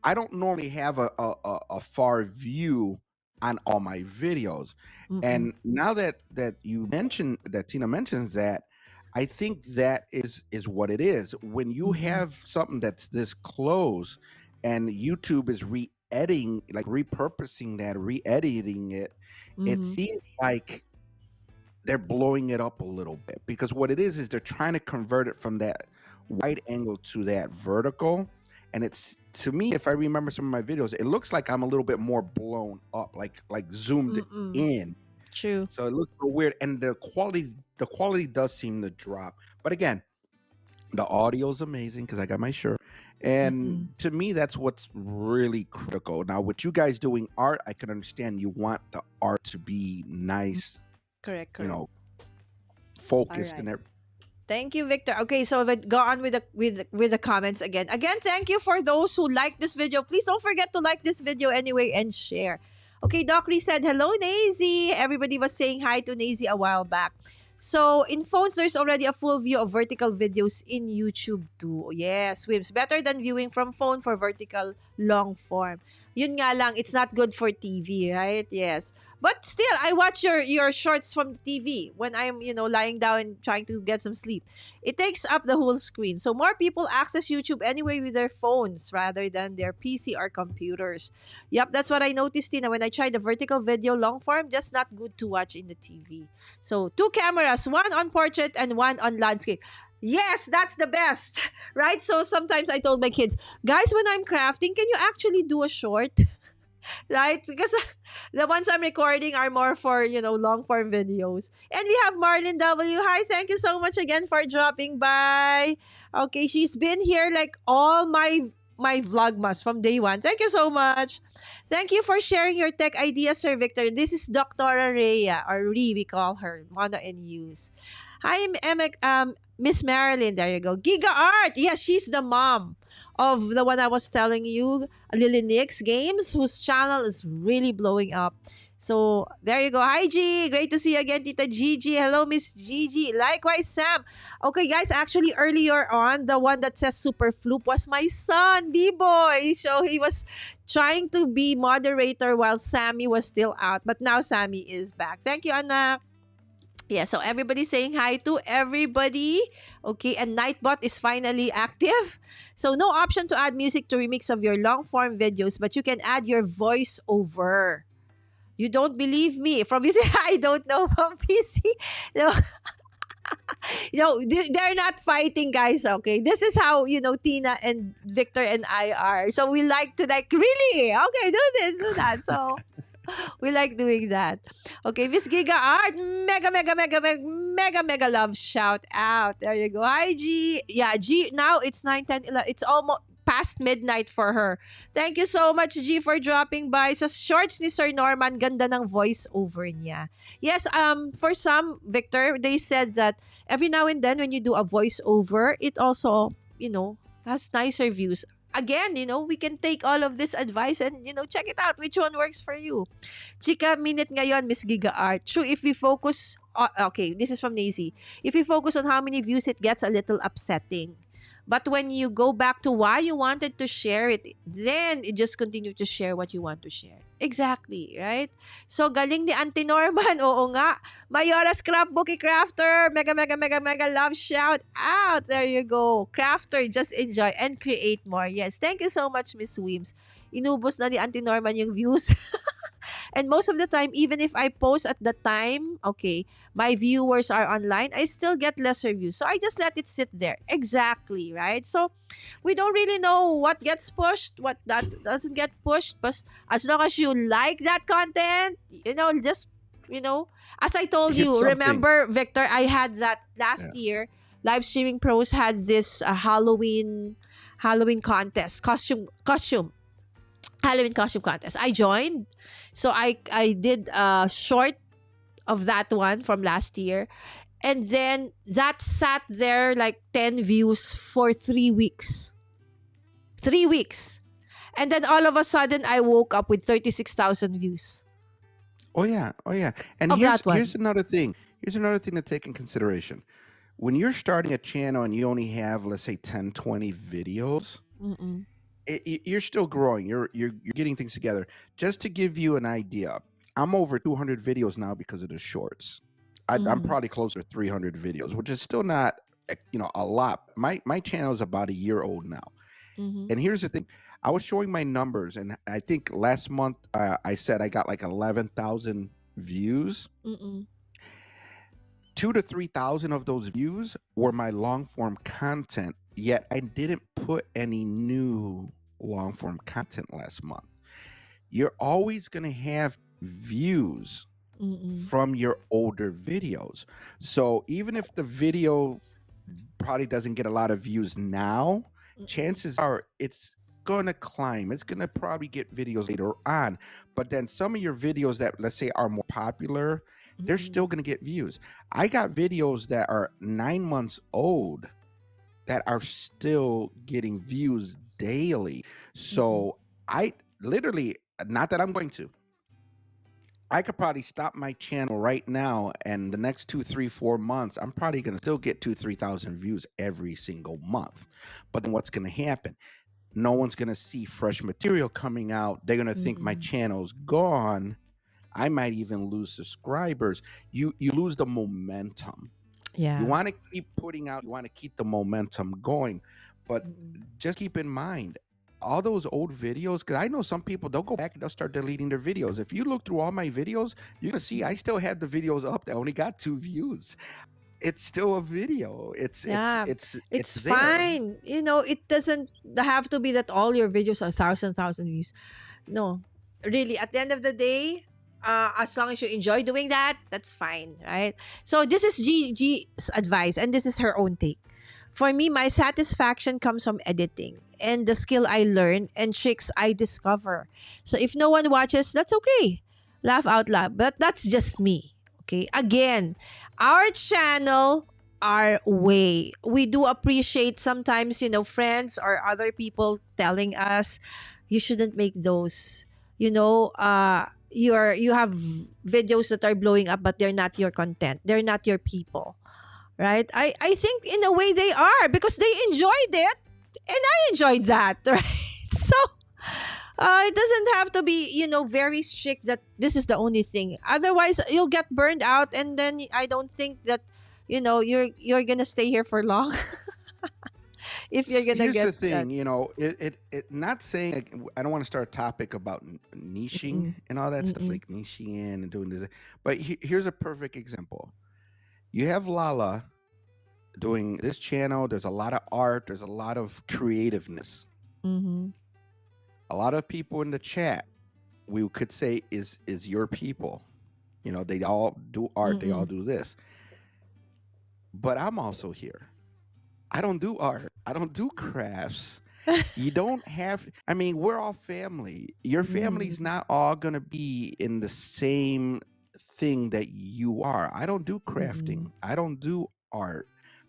I don't normally have a far view on all my videos, and now that you mentioned that Tina mentions that, I think that is what it is. When you Mm-mm. have something that's this close, and YouTube is re-editing, like repurposing that, re-editing it, it Mm-hmm. seems like they're blowing it up a little bit, because what it is they're trying to convert it from that wide angle to that vertical. And it's, to me, if I remember some of my videos, it looks like I'm a little bit more blown up, like zoomed Mm-mm. in. True. So it looks so weird, and the quality does seem to drop. But again, the audio is amazing because I got my shirt. And Mm-mm. to me, that's what's really critical. Now, with you guys doing art, I can understand you want the art to be nice, Correct, you correct. know, All focused right. and everything. Thank you, Victor. Okay, so go on with the comments again. Again, thank you for those who like this video. Please don't forget to like this video anyway and share. Okay, Docry said hello, Nazy. Everybody was saying hi to Nazy a while back. So in phones, there's already a full view of vertical videos in YouTube too. Yes, Wims. Better than viewing from phone for vertical long form. Yun nga lang, it's not good for TV, right? Yes. But still, I watch your shorts from the TV when I'm, lying down and trying to get some sleep. It takes up the whole screen. So more people access YouTube anyway with their phones rather than their PC or computers. Yep, that's what I noticed, Tina, when I tried the vertical video long form, just not good to watch in the TV. So two cameras, one on portrait and one on landscape. Yes, that's the best, right? So sometimes I told my kids, guys, when I'm crafting, can you actually do a short? Right? Because the ones I'm recording are more for, long form videos. And we have Marlon W. Hi, thank you so much again for dropping by. Okay, she's been here like all my vlogmas from day one. Thank you so much. Thank you for sharing your tech ideas, Sir Victor. This is Dr. Rhea, or Ree, we call her, Mono and Use. Hi, Miss Marilyn. There you go. Giga Art. Yeah, she's the mom of the one I was telling you, Lily Nix Games, whose channel is really blowing up. So there you go. Hi, G. Great to see you again, Tita Gigi. Hello, Miss Gigi. Likewise, Sam. Okay, guys, actually, earlier on, the one that says Super Floop was my son, B-Boy. So he was trying to be moderator while Sammy was still out. But now Sammy is back. Thank you, Anna. Yeah, so everybody saying hi to everybody. Okay, and Nightbot is finally active. So no option to add music to remix of your long form videos, but you can add your voice over. You don't believe me? From PC, I don't know from PC. No, they're not fighting, guys. Okay, this is how Tina and Victor and I are. So we like to really okay do this, do that. So we like doing that. Okay, Miss Giga Art, mega, mega, mega, mega, mega, mega love shout out. There you go. Hi, G. Yeah, G, now it's 9, 10, 11. It's almost past midnight for her. Thank you so much, G, for dropping by. Sa shorts ni Sir Norman, ganda ng voice over niya. Yes, for some, Victor, they said that every now and then when you do a voiceover, it also, has nicer views. Again, we can take all of this advice and, check it out. Which one works for you? Chika minute ngayon, Miss Giga Art. True, if we focus, okay, this is from Nazy. If we focus on how many views, it gets a little upsetting. But when you go back to why you wanted to share it, then it just continue to share what you want to share. Exactly, right? So, galing ni Auntie Norman. Oo nga. Mayora Scrapbooky Crafter. Mega, mega, mega, mega love shout out. There you go. Crafter, just enjoy and create more. Yes. Thank you so much, Miss Wims. Inubos na ni Auntie Norman yung views. And most of the time, even if I post at the time, okay, my viewers are online, I still get lesser views. So I just let it sit there. Exactly, right? So we don't really know what gets pushed, what that doesn't get pushed. But as long as you like that content, just, as I told Here's you, something. remember, Victor, I had that Yeah. last year. Live Streaming Pros had this Halloween contest, Halloween costume contest. I joined. So I did a short of that one from last year. And then that sat there like 10 views for 3 weeks. 3 weeks. And then all of a sudden I woke up with 36,000 views Oh yeah. Oh yeah. And of here's that one. here's another thing. Here's another thing to take in consideration. When you're starting a channel and you only have, let's say, 10, 20 videos, Mm-mm. you're still growing. You're getting things together. Just to give you an idea, I'm over 200 videos now because of the shorts. I'm Mm-hmm. probably closer to 300 videos, which is still not a lot. My channel is about a year old now. Mm-hmm. And here's the thing. I was showing my numbers, and I think last month I said I got like 11,000 views. Mm-mm. 2 to 3,000 of those views were my long form content, yet I didn't put any new long form content last month. You're always going to have views Mm-mm. from your older videos. So even if the video probably doesn't get a lot of views now, Mm-mm. chances are it's going to climb. It's going to probably get videos later on. But then some of your videos that, let's say, are more popular, they're still going to get views. I got videos that are 9 months old that are still getting views daily. So I literally, not that I'm going to, I could probably stop my channel right now, and the next 2, 3, 4 months, I'm probably going to still get 2, 3,000 views every single month. But then what's going to happen? No one's going to see fresh material coming out. They're going to think my Mm-mm. channel's gone. I might even lose subscribers. You lose the momentum. You Yeah. want to keep putting out, you want to keep the momentum going, but Mm-mm. just keep in mind all those old videos, because I know some people, they'll go back and they'll start deleting their videos. If you look through all my videos, you're gonna see I still had the videos up that only got 2 views. It's still a video. Yeah, It's it's there. fine. It doesn't have to be that all your videos are thousand views. No, really. At the end of the day, as long as you enjoy doing that, that's fine, right? So this is G's advice, and this is her own take. For me, my satisfaction comes from editing and the skill I learn and tricks I discover. So if no one watches, that's okay. Laugh out loud. But that's just me. Okay. Again, our channel, our way. We do appreciate sometimes, friends or other people telling us you shouldn't make those. You have videos that are blowing up, but they're not your content. They're not your people, right? I think in a way they are, because they enjoyed it and I enjoyed that, right? So it doesn't have to be, very strict that this is the only thing. Otherwise, you'll get burned out, and then I don't think that, you're gonna stay here for long if you're gonna Here's get the that. thing, it not saying, like, I don't want to start a topic about niching Mm-mm. and all that stuff, Mm-mm. like niching in and doing this. But here's a perfect example. You have Lala doing this channel. There's a lot of art. There's a lot of creativeness. Mm-hmm. A lot of people in the chat, we could say, is your people. They all do art. They all Mm-mm. do this. But I'm also here. I don't do art. I don't do crafts. You don't have, I mean, we're all family. Your family's Mm-hmm. not all going to be in the same thing that you are. I don't do Mm-mm. crafting. I don't do art.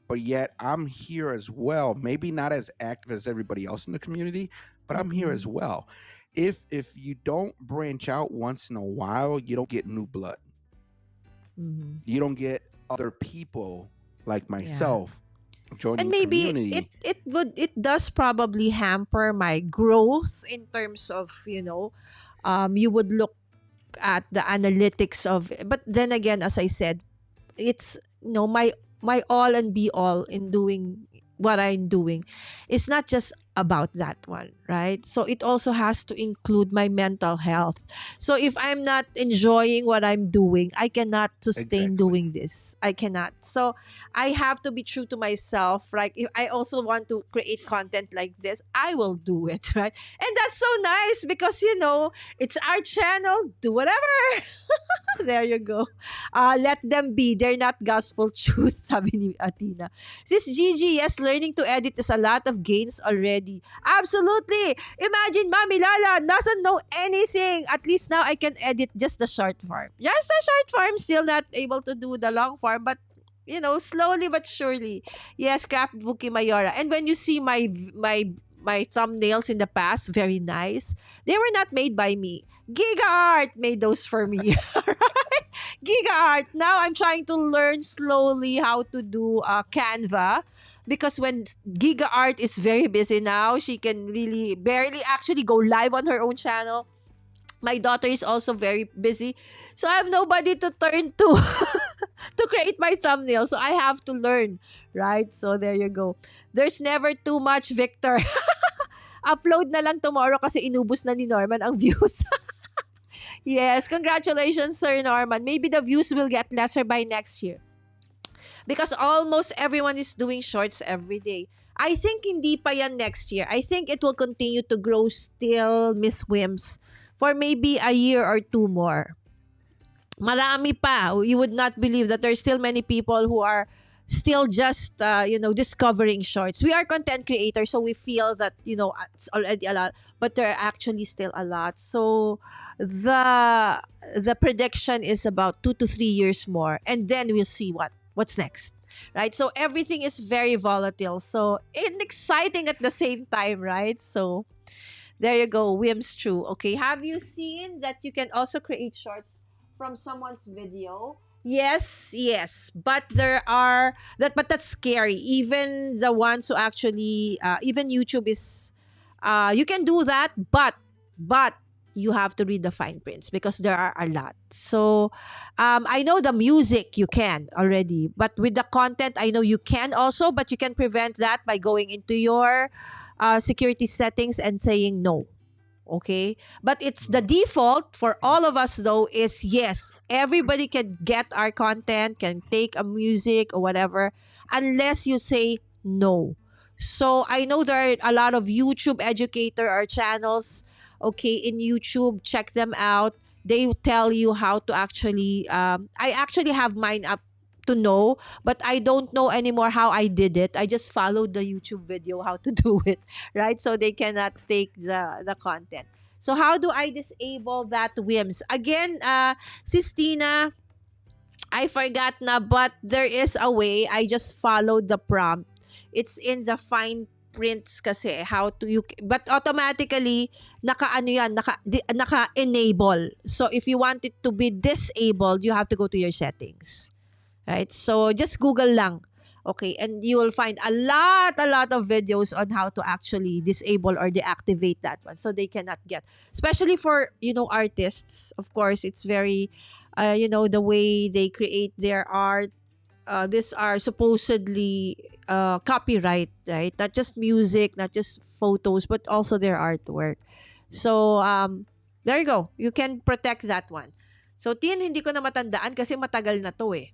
But yet I'm here as well. Maybe not as active as everybody else in the community, but I'm here as Mm-mm. well. If you don't branch out once in a while, you don't get new blood. Mm-hmm. You don't get other people like Yeah. myself And joining the maybe it community. it does probably hamper my growth in terms of, you would look at the analytics of, but then again, as I said, it's, my all and be all in doing what I'm doing. It's not just about that one, right? So it also has to include my mental health. So if I'm not enjoying what I'm doing, I cannot sustain Exactly. doing this. I cannot. So I have to be true to myself, right? If I also want to create content like this, I will do it, right? And that's so nice because, it's our channel. Do whatever. There you go. Let them be. They're not gospel truth, sabi ni Atina. Sis Gigi, yes, learning to edit is a lot of gains already. Absolutely. Imagine Mami Lala doesn't know anything. At least now I can edit just the short form. Just the short form, still not able to do the long form, but slowly but surely. Yes, Craft Bookie Mayora. And when you see my thumbnails in the past, very nice. They were not made by me. Giga Art made those for me. Right? Giga Art. Now I'm trying to learn slowly how to do Canva, because when Giga Art is very busy now, she can really barely actually go live on her own channel. My daughter is also very busy. So I have nobody to turn to. to create my thumbnail. So I have to learn, right? So there you go. There's never too much, Victor. Upload na lang tomorrow kasi inubos na ni Norman ang views. Yes, congratulations, Sir Norman. Maybe the views will get lesser by next year because almost everyone is doing shorts every day. I think hindi pa yan next year. I think it will continue to grow still, Miss Wims, for maybe a year or two more. Marami pa. You would not believe that there's still many people who are still just discovering shorts. We are content creators, so we feel that it's already a lot, but there are actually still a lot. So the prediction is about 2 to 3 years more, and then we'll see what's next. Right? So everything is very volatile. So and exciting at the same time, right? So there you go, Wim's True. Okay, have you seen that you can also create shorts from someone's video? Yes, but that's scary. Even the ones who actually, even YouTube is, you can do that, but you have to read the fine prints because there are a lot. So, I know the music you can already, but with the content, I know you can also, but you can prevent that by going into your security settings and saying no. Okay, but it's the default for all of us though is yes, everybody can get our content, can take a music or whatever, unless you say no. So I know there are a lot of YouTube educator or channels, okay, in YouTube. Check them out. They tell you how to actually I actually have mine up to know, but I don't know anymore how I did it. I just followed the YouTube video how to do it, right? So they cannot take the content. So how do I disable that, Wims? Again, Sistina, I forgot na, but there is a way. I just followed the prompt. It's in the fine prints kasi how to but automatically naka enable. So if you want it to be disabled, you have to go to your settings. Right? So just Google lang. Okay, and you will find a lot of videos on how to actually disable or deactivate that one so they cannot get, especially for artists. Of course, it's very the way they create their art. These are supposedly copyright, right? Not just music, not just photos, but also their artwork. So there you go. You can protect that one. So Tin, hindi ko na matandaan kasi matagal na to eh.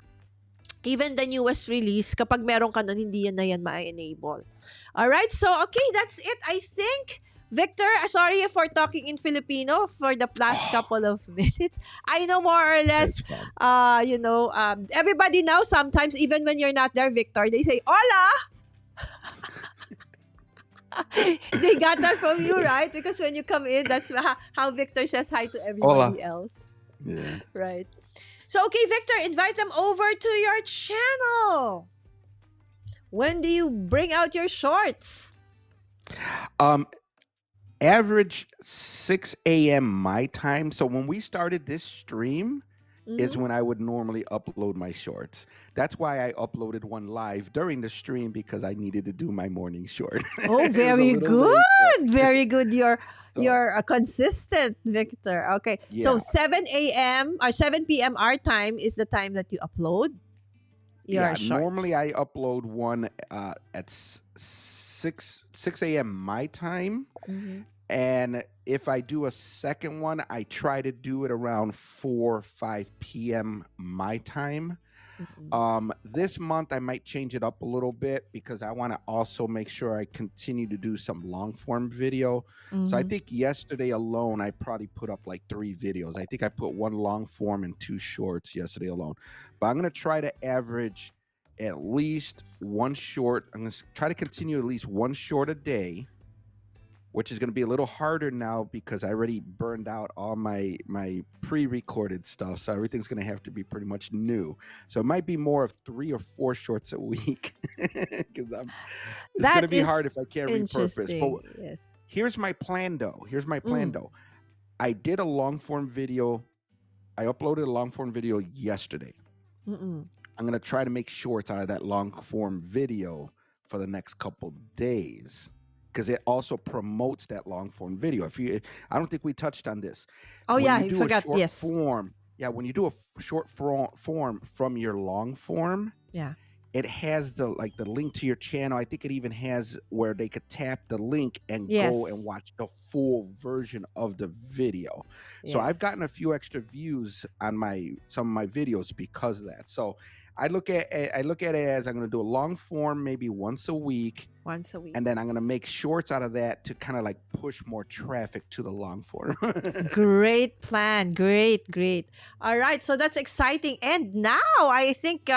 Even the newest release, kapag meron ka nun, hindi yan na yan ma-enable. Alright, so okay, that's it. I think, Victor, sorry for talking in Filipino for the last couple of minutes. I know more or less, everybody now, sometimes, even when you're not there, Victor, they say, Hola! They got that from you, right? Because when you come in, that's how Victor says hi to everybody else. Yeah. Right. So, okay, Victor, invite them over to your channel. When do you bring out your shorts? Average 6 a.m. my time. So when we started this stream is when I would normally upload my shorts. That's why I uploaded one live during the stream because I needed to do my morning short. Oh, very good. Very good. You're consistent, Victor. Okay. Yeah. So 7 a.m. or 7 p.m. our time is the time that you upload your shorts. Normally I upload one at 6 a.m. my time. And if I do a second one, I try to do it around 4 5 p.m. my time. This month I might change it up a little bit because I want to also make sure I continue to do some long form video. So I think yesterday alone I probably put up like 3 videos. I think I put 1 long form and 2 shorts yesterday alone. But I'm going to try to average at least 1 short. I'm going to try to continue at least 1 short a day, which is going to be a little harder now because I already burned out all my pre-recorded stuff. So everything's going to have to be pretty much new. So it might be more of 3 or 4 shorts a week because it's going to be hard if I can't repurpose. But yes. Here's my plan though. I did a long form video. I uploaded a long form video yesterday. I'm going to try to make shorts out of that long form video for the next couple days, because it also promotes that long form video. I don't think we touched on this. Oh, When yeah, you I do forgot. a short Yes. form, yeah, when you do a short form from your long form, Yeah. it has the like the link to your channel. I think it even has where they could tap the link and go and Yes. watch the full version of the video. So I've Yes. gotten a few extra views on my some of my videos because of that. So I look at it as I'm going to do a long form maybe once a week, Once a week. and then I'm going to make shorts out of that to kind of like push more traffic to the long form. Great plan. Great, great. All right. So that's exciting. And now I think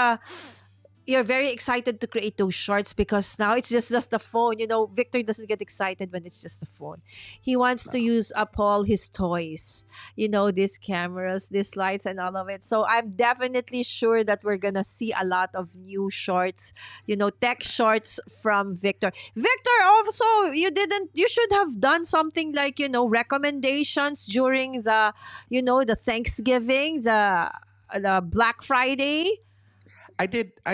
you're very excited to create those shorts because now it's just the phone. Victor doesn't get excited when it's just the phone. He wants No. to use up all his toys. These cameras, these lights, and all of it. So I'm definitely sure that we're gonna see a lot of new shorts. Tech shorts from Victor. Victor, also, you should have done something like recommendations during the Thanksgiving, the Black Friday. I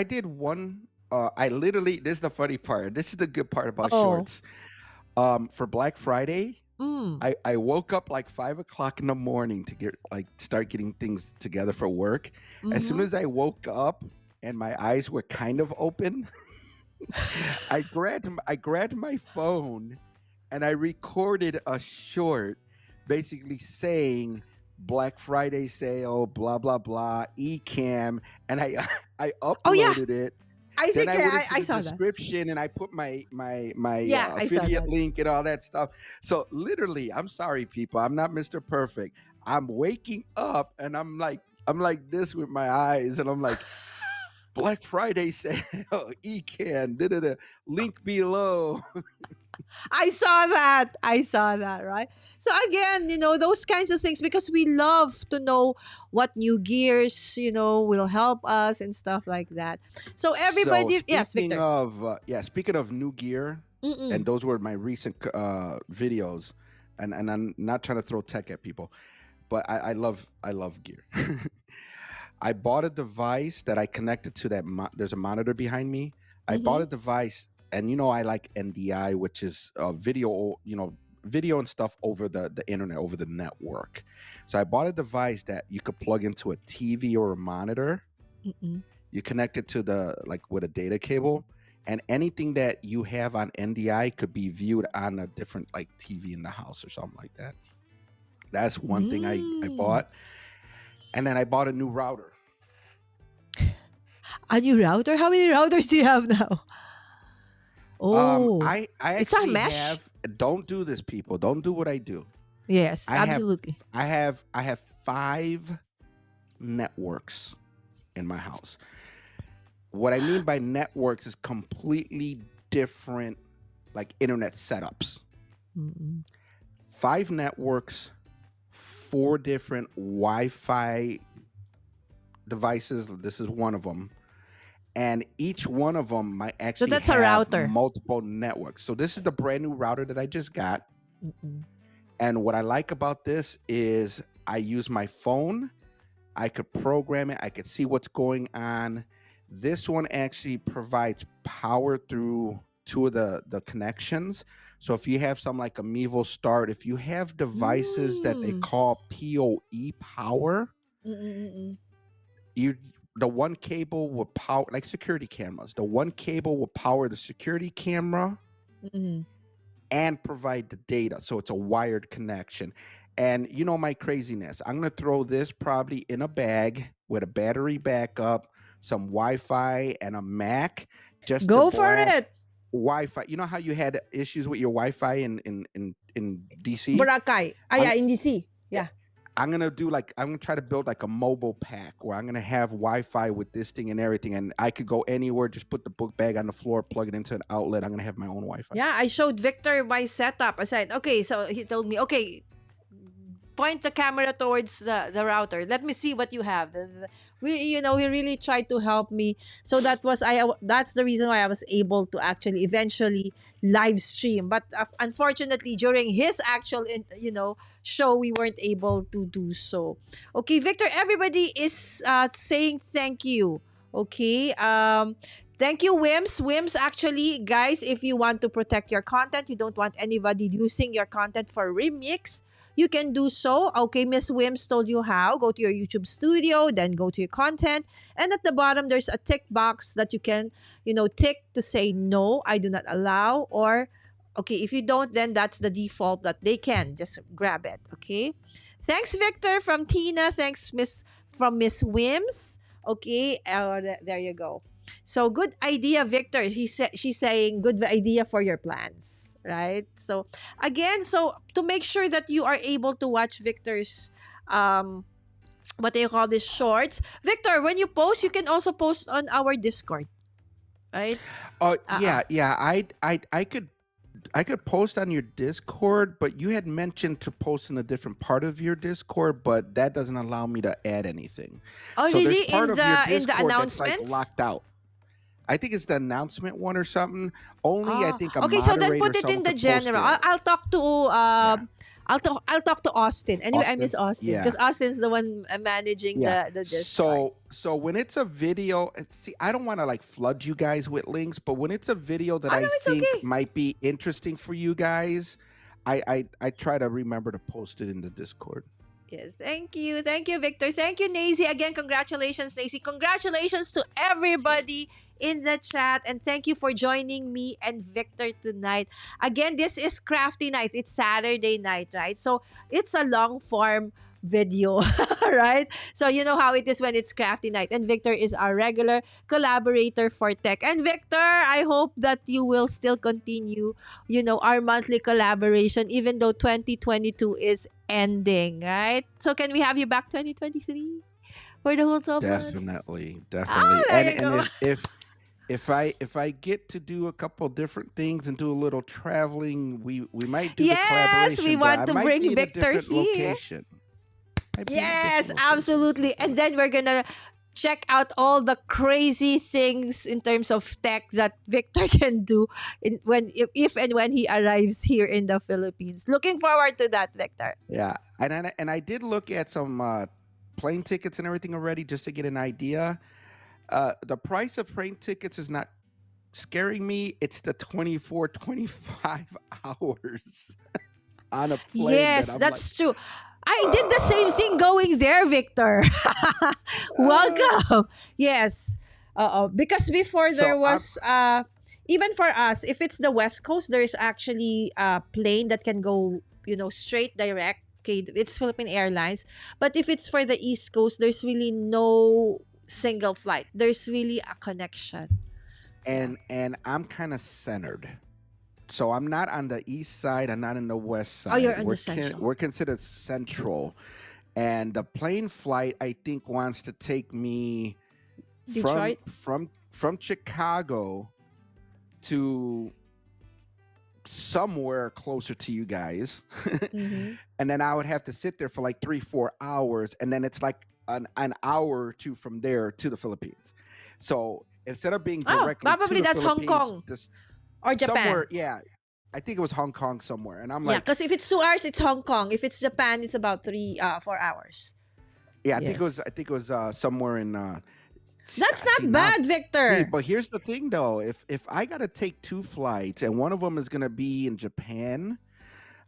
did one. I literally. This is the funny part. This is the good part about Oh. shorts. For Black Friday, Mm. I woke up like 5 o'clock in the morning to start getting things together for work. As soon Mm-hmm. as I woke up and my eyes were kind of open, I grabbed my phone and I recorded a short, basically saying Black Friday sale, blah blah blah, eCam, and I I Oh yeah, uploaded it. I Then think I went I, into I the saw that. description and I put my Yeah, I saw affiliate that. link and all that stuff. So literally, I'm sorry, people, I'm not Mr. Perfect. I'm waking up and I'm like this with my eyes, and I'm like Black Friday sale, eCan, da da da, link below. I saw that. I saw that, right? So again, those kinds of things because we love to know what new gears, will help us and stuff like that. So So everybody, yes, Victor. speaking of new gear, and Mm-mm. those were my recent videos, and I'm not trying to throw tech at people, but I love gear. I bought a device that I connected to that. There's a monitor behind me. I bought Mm-hmm. a device, and I like NDI, which is video and stuff over the internet, over the network. So I bought a device that you could plug into a TV or a monitor. Mm-mm. You connect it to the like with a data cable, and anything that you have on NDI could be viewed on a different like TV in the house or something like that. That's one thing I Mm. bought. And then I bought a new router. A new router? How many routers do you have now? Oh, I it's a actually mesh. have. Don't do this, people. Don't do what I do. Yes, I have absolutely. I have 5 networks in my house. What I mean by networks is completely different, like internet setups. Mm-mm. 5 networks, 4 different Wi-Fi devices. This is one of them, and each one of them might So actually that's a have router. multiple networks. So this is the brand new router that I just got. Mm-mm. And what I like about this is I use my phone. I could program it. I could see what's going on. This one actually provides power through 2 of the connections. So if you have some like a Mevo Start, if you have devices that they Mm. call PoE power, Mm-mm-mm. you the one cable will power like security cameras. The one cable will power the security camera Mm-mm. and provide the data. So it's a wired connection. And my craziness. I'm gonna throw this probably in a bag with a battery backup, some Wi-Fi, and a Mac just to Go for blast it. Wi-Fi. You know how you had issues with your Wi-Fi in DC? Boracay. Ah, I'm yeah, in DC. yeah, Yeah. I'm gonna try to build like a mobile pack where I'm gonna have Wi-Fi with this thing and everything, and I could go anywhere. Just put the book bag on the floor, plug it into an outlet. I'm gonna have my own Wi-Fi. Yeah, I showed Victor my setup. I said, okay, so he told me, okay, point the camera towards the router. Let me see what you have. He really tried to help me. So that's the reason why I was able to actually eventually live stream. But unfortunately, during his actual show, we weren't able to do so. Okay, Victor, everybody is saying thank you. Okay, Thank you, Wims. Wims, actually, guys, if you want to protect your content, you don't want anybody using your content for remix, you can do so. Okay, Miss Wims told you how. Go to your YouTube studio, then go to your content. And at the bottom, there's a tick box that you can, tick to say, no, I do not allow. Or, okay, if you don't, then that's the default that they can. Just grab it, okay? Thanks, Victor, from Tina. Thanks, Miss Wims. Okay, there you go. So good idea, Victor. She's saying good idea for your plans, right? So again, so to make sure that you are able to watch Victor's what do you call this, shorts, Victor, when you post, you can also post on our Discord, right? Oh yeah. I could post on your Discord, but you had mentioned to post in a different part of your Discord, but that doesn't allow me to add anything. Oh, So there's really? part In of your the Discord that's like announcements? locked out. I think it's the announcement one or something. Only I Ah, think a okay. So then moderator put or it in someone the could post general. I'll, it. I'll talk to Yeah, I'll talk to Austin. Anyway, I miss Austin. Austin Yeah, because Austin's the one managing yeah. the Discord. So when it's a video, see, I don't want to like flood you guys with links, but when it's a video that Oh no, I it's think okay. might be interesting for you guys, I try to remember to post it in the Discord. Yes, thank you. Thank you, Victor. Thank you, Nazy. Again, congratulations, Nazy. Congratulations to everybody in the chat. And thank you for joining me and Victor tonight. Again, this is Crafty Night. It's Saturday night, right? So it's a long form video, right? So you know how it is when it's Crafty Night. And Victor is our regular collaborator for tech. And Victor, I hope that you will still continue, our monthly collaboration, even though 2022 is ending, right? So can we have you back 2023 for the whole 12 months? Definitely, Ah, definitely. there And you go. if I get to do a couple different things and do a little traveling, we might do the Yes, we collaboration, but want I to might bring be in a Victor different here. location. Might be in a Yes, different location. absolutely. And then we're gonna check out all the crazy things in terms of tech that Victor can do if and when he arrives here in the Philippines. Looking forward to that, Victor. Yeah, and I did look at some plane tickets and everything already just to get an idea. The price of plane tickets is not scaring me. It's the 24, 25 hours on a plane that Yes, I'm like, that's true. I did the same thing going there, Victor. uh, Welcome. Yes. Because before so there I'm was even for us, if it's the West Coast, there's actually a plane that can go, straight direct. Okay, it's Philippine Airlines. But if it's for the East Coast, there's really no single flight. There's really a connection. Yeah. and I'm kind of centered. So I'm not on the east side. I'm not in the west Oh, you're side. on the central. We're considered central, and the plane flight I think wants to take me from Detroit. from Chicago to somewhere closer to you guys, Mm-hmm. and then I would have to sit there for like 3 4 hours, and then it's like an hour or two from there to the Philippines. So instead of being Oh, directly to probably the that's Hong Philippines, Kong this or Japan. somewhere, yeah, I think it was Hong Kong somewhere, and I'm Yeah, like, because if it's 2 hours, it's Hong Kong. If it's Japan, it's about 4 hours. yeah, Yes. I think it was somewhere in. That's See not now, bad, Victor. but here's the thing though: if I gotta take two flights and one of them is gonna be in Japan,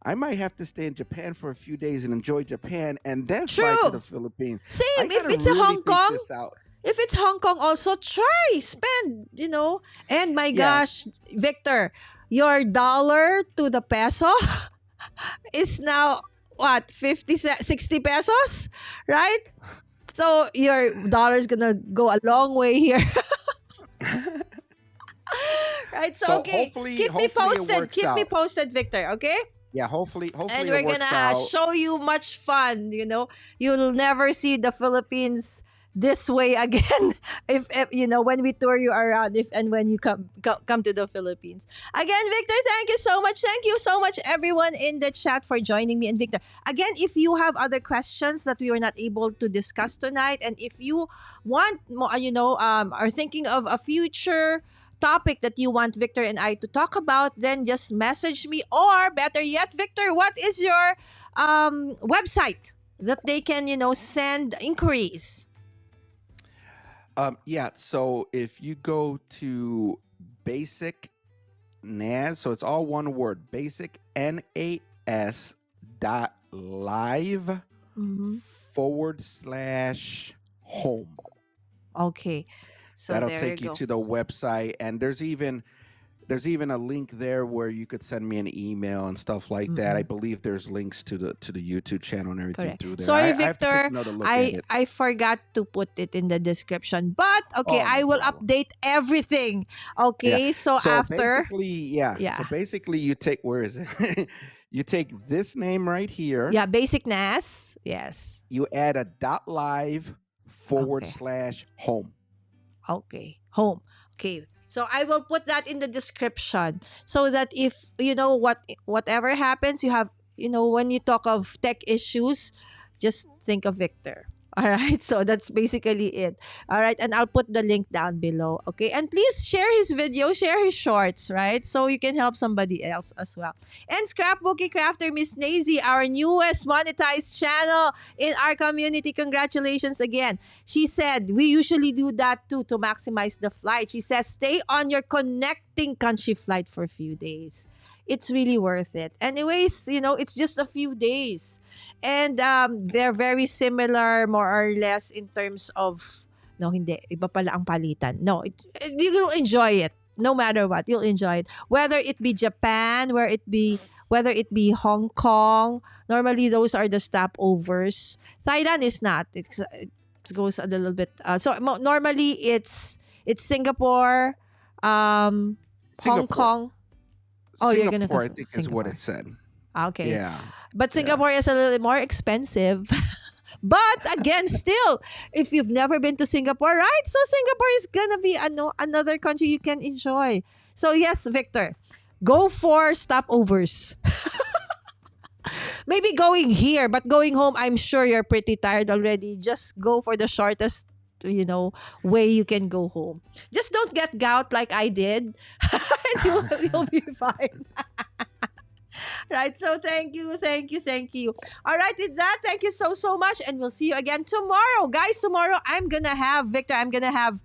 I might have to stay in Japan for a few days and enjoy Japan, and then fly to the True. Philippines. I Same. If gotta it's a really Hong think Kong, this out. if it's Hong Kong, also try spend. And my Yeah, gosh, Victor, your dollar to the peso is now what 60 pesos, right? So your dollar is gonna go a long way here. Right, so so okay, hopefully, keep me hopefully it posted. works Keep me out. posted, Victor. Okay, Yeah, hopefully, and hopefully it we're works gonna out. show you much fun. You'll never see the Philippines this way again. If when we tour you around, if and when you come to the Philippines again, Victor. Thank you so much. Thank you so much, everyone in the chat for joining me and Victor. Again, if you have other questions that we were not able to discuss tonight, and if you want more, are thinking of a future topic that you want Victor and I to talk about, then just message me. Or better yet, Victor, what is your website that they can, send inquiries? Yeah. So if you go to Basic NAS, so it's all one word, Basic NAS dot live Mm-hmm. /home. Okay. So That'll there you take you go. to the website, and there's even a link there where you could send me an email and stuff like that. I Mm-mm. believe there's links to the YouTube channel and everything Correct. through there. Sorry, I have to take Victor. another look at I it. I forgot to put it in the description. But okay, Oh, no I will problem. update everything. Yeah. Okay, so So after, basically, yeah. So yeah. basically, you take, where is it? You take this name right here. Yeah, basic NAS. Yes. You add a dot live Okay. /home. Okay. Home. Okay. So I will put that in the description so that if you know whatever happens, you have when you talk of tech issues, just think of Victor. All right. So that's basically it. All right. And I'll put the link down below. Okay. And please share his video, share his shorts, right? So you can help somebody else as well. And Scrapbookie Crafter Miss Nazy, our newest monetized channel in our community. Congratulations again. She said, we usually do that too to maximize the flight. She says, stay on your connecting country flight for a few days. It's really worth it. Anyways, it's just a few days. And they're very similar, more or less, in terms of, no, hindi. Iba pala ang palitan. No, you'll enjoy it. No matter what, you'll enjoy it. Whether it be Japan, whether it be Hong Kong, normally those are the stopovers. Thailand is not. It goes a little bit. Normally it's Singapore, Hong Singapore. Kong. Oh, you're gonna Singapore, go I for think is what Singapore. it said. Okay. Yeah. But Yeah. Singapore is a little more expensive. But again, still, if you've never been to Singapore, right? So Singapore is gonna be another country you can enjoy. So yes, Victor, go for stopovers. Maybe going here, but going home, I'm sure you're pretty tired already. Just go for the shortest, way you can go home. Just don't get gout like I did, and you'll be fine. Right. So thank you. All right, with that, thank you so much. And we'll see you again tomorrow. Guys, tomorrow I'm gonna have Victor. I'm gonna have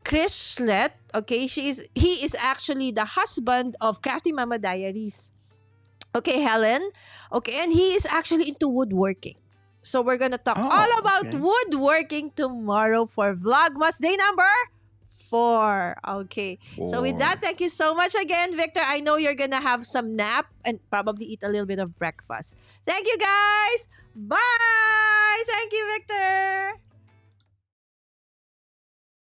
Chris Schlet. Okay, he is actually the husband of Crafty Mama Diaries. Okay, Helen. Okay, and he is actually into woodworking. So we're gonna talk all about okay. woodworking tomorrow for Vlogmas day number 4. Okay. So with that, thank you so much again, Victor. I know you're gonna have some nap and probably eat a little bit of breakfast. Thank you, guys. Bye. Thank you, Victor.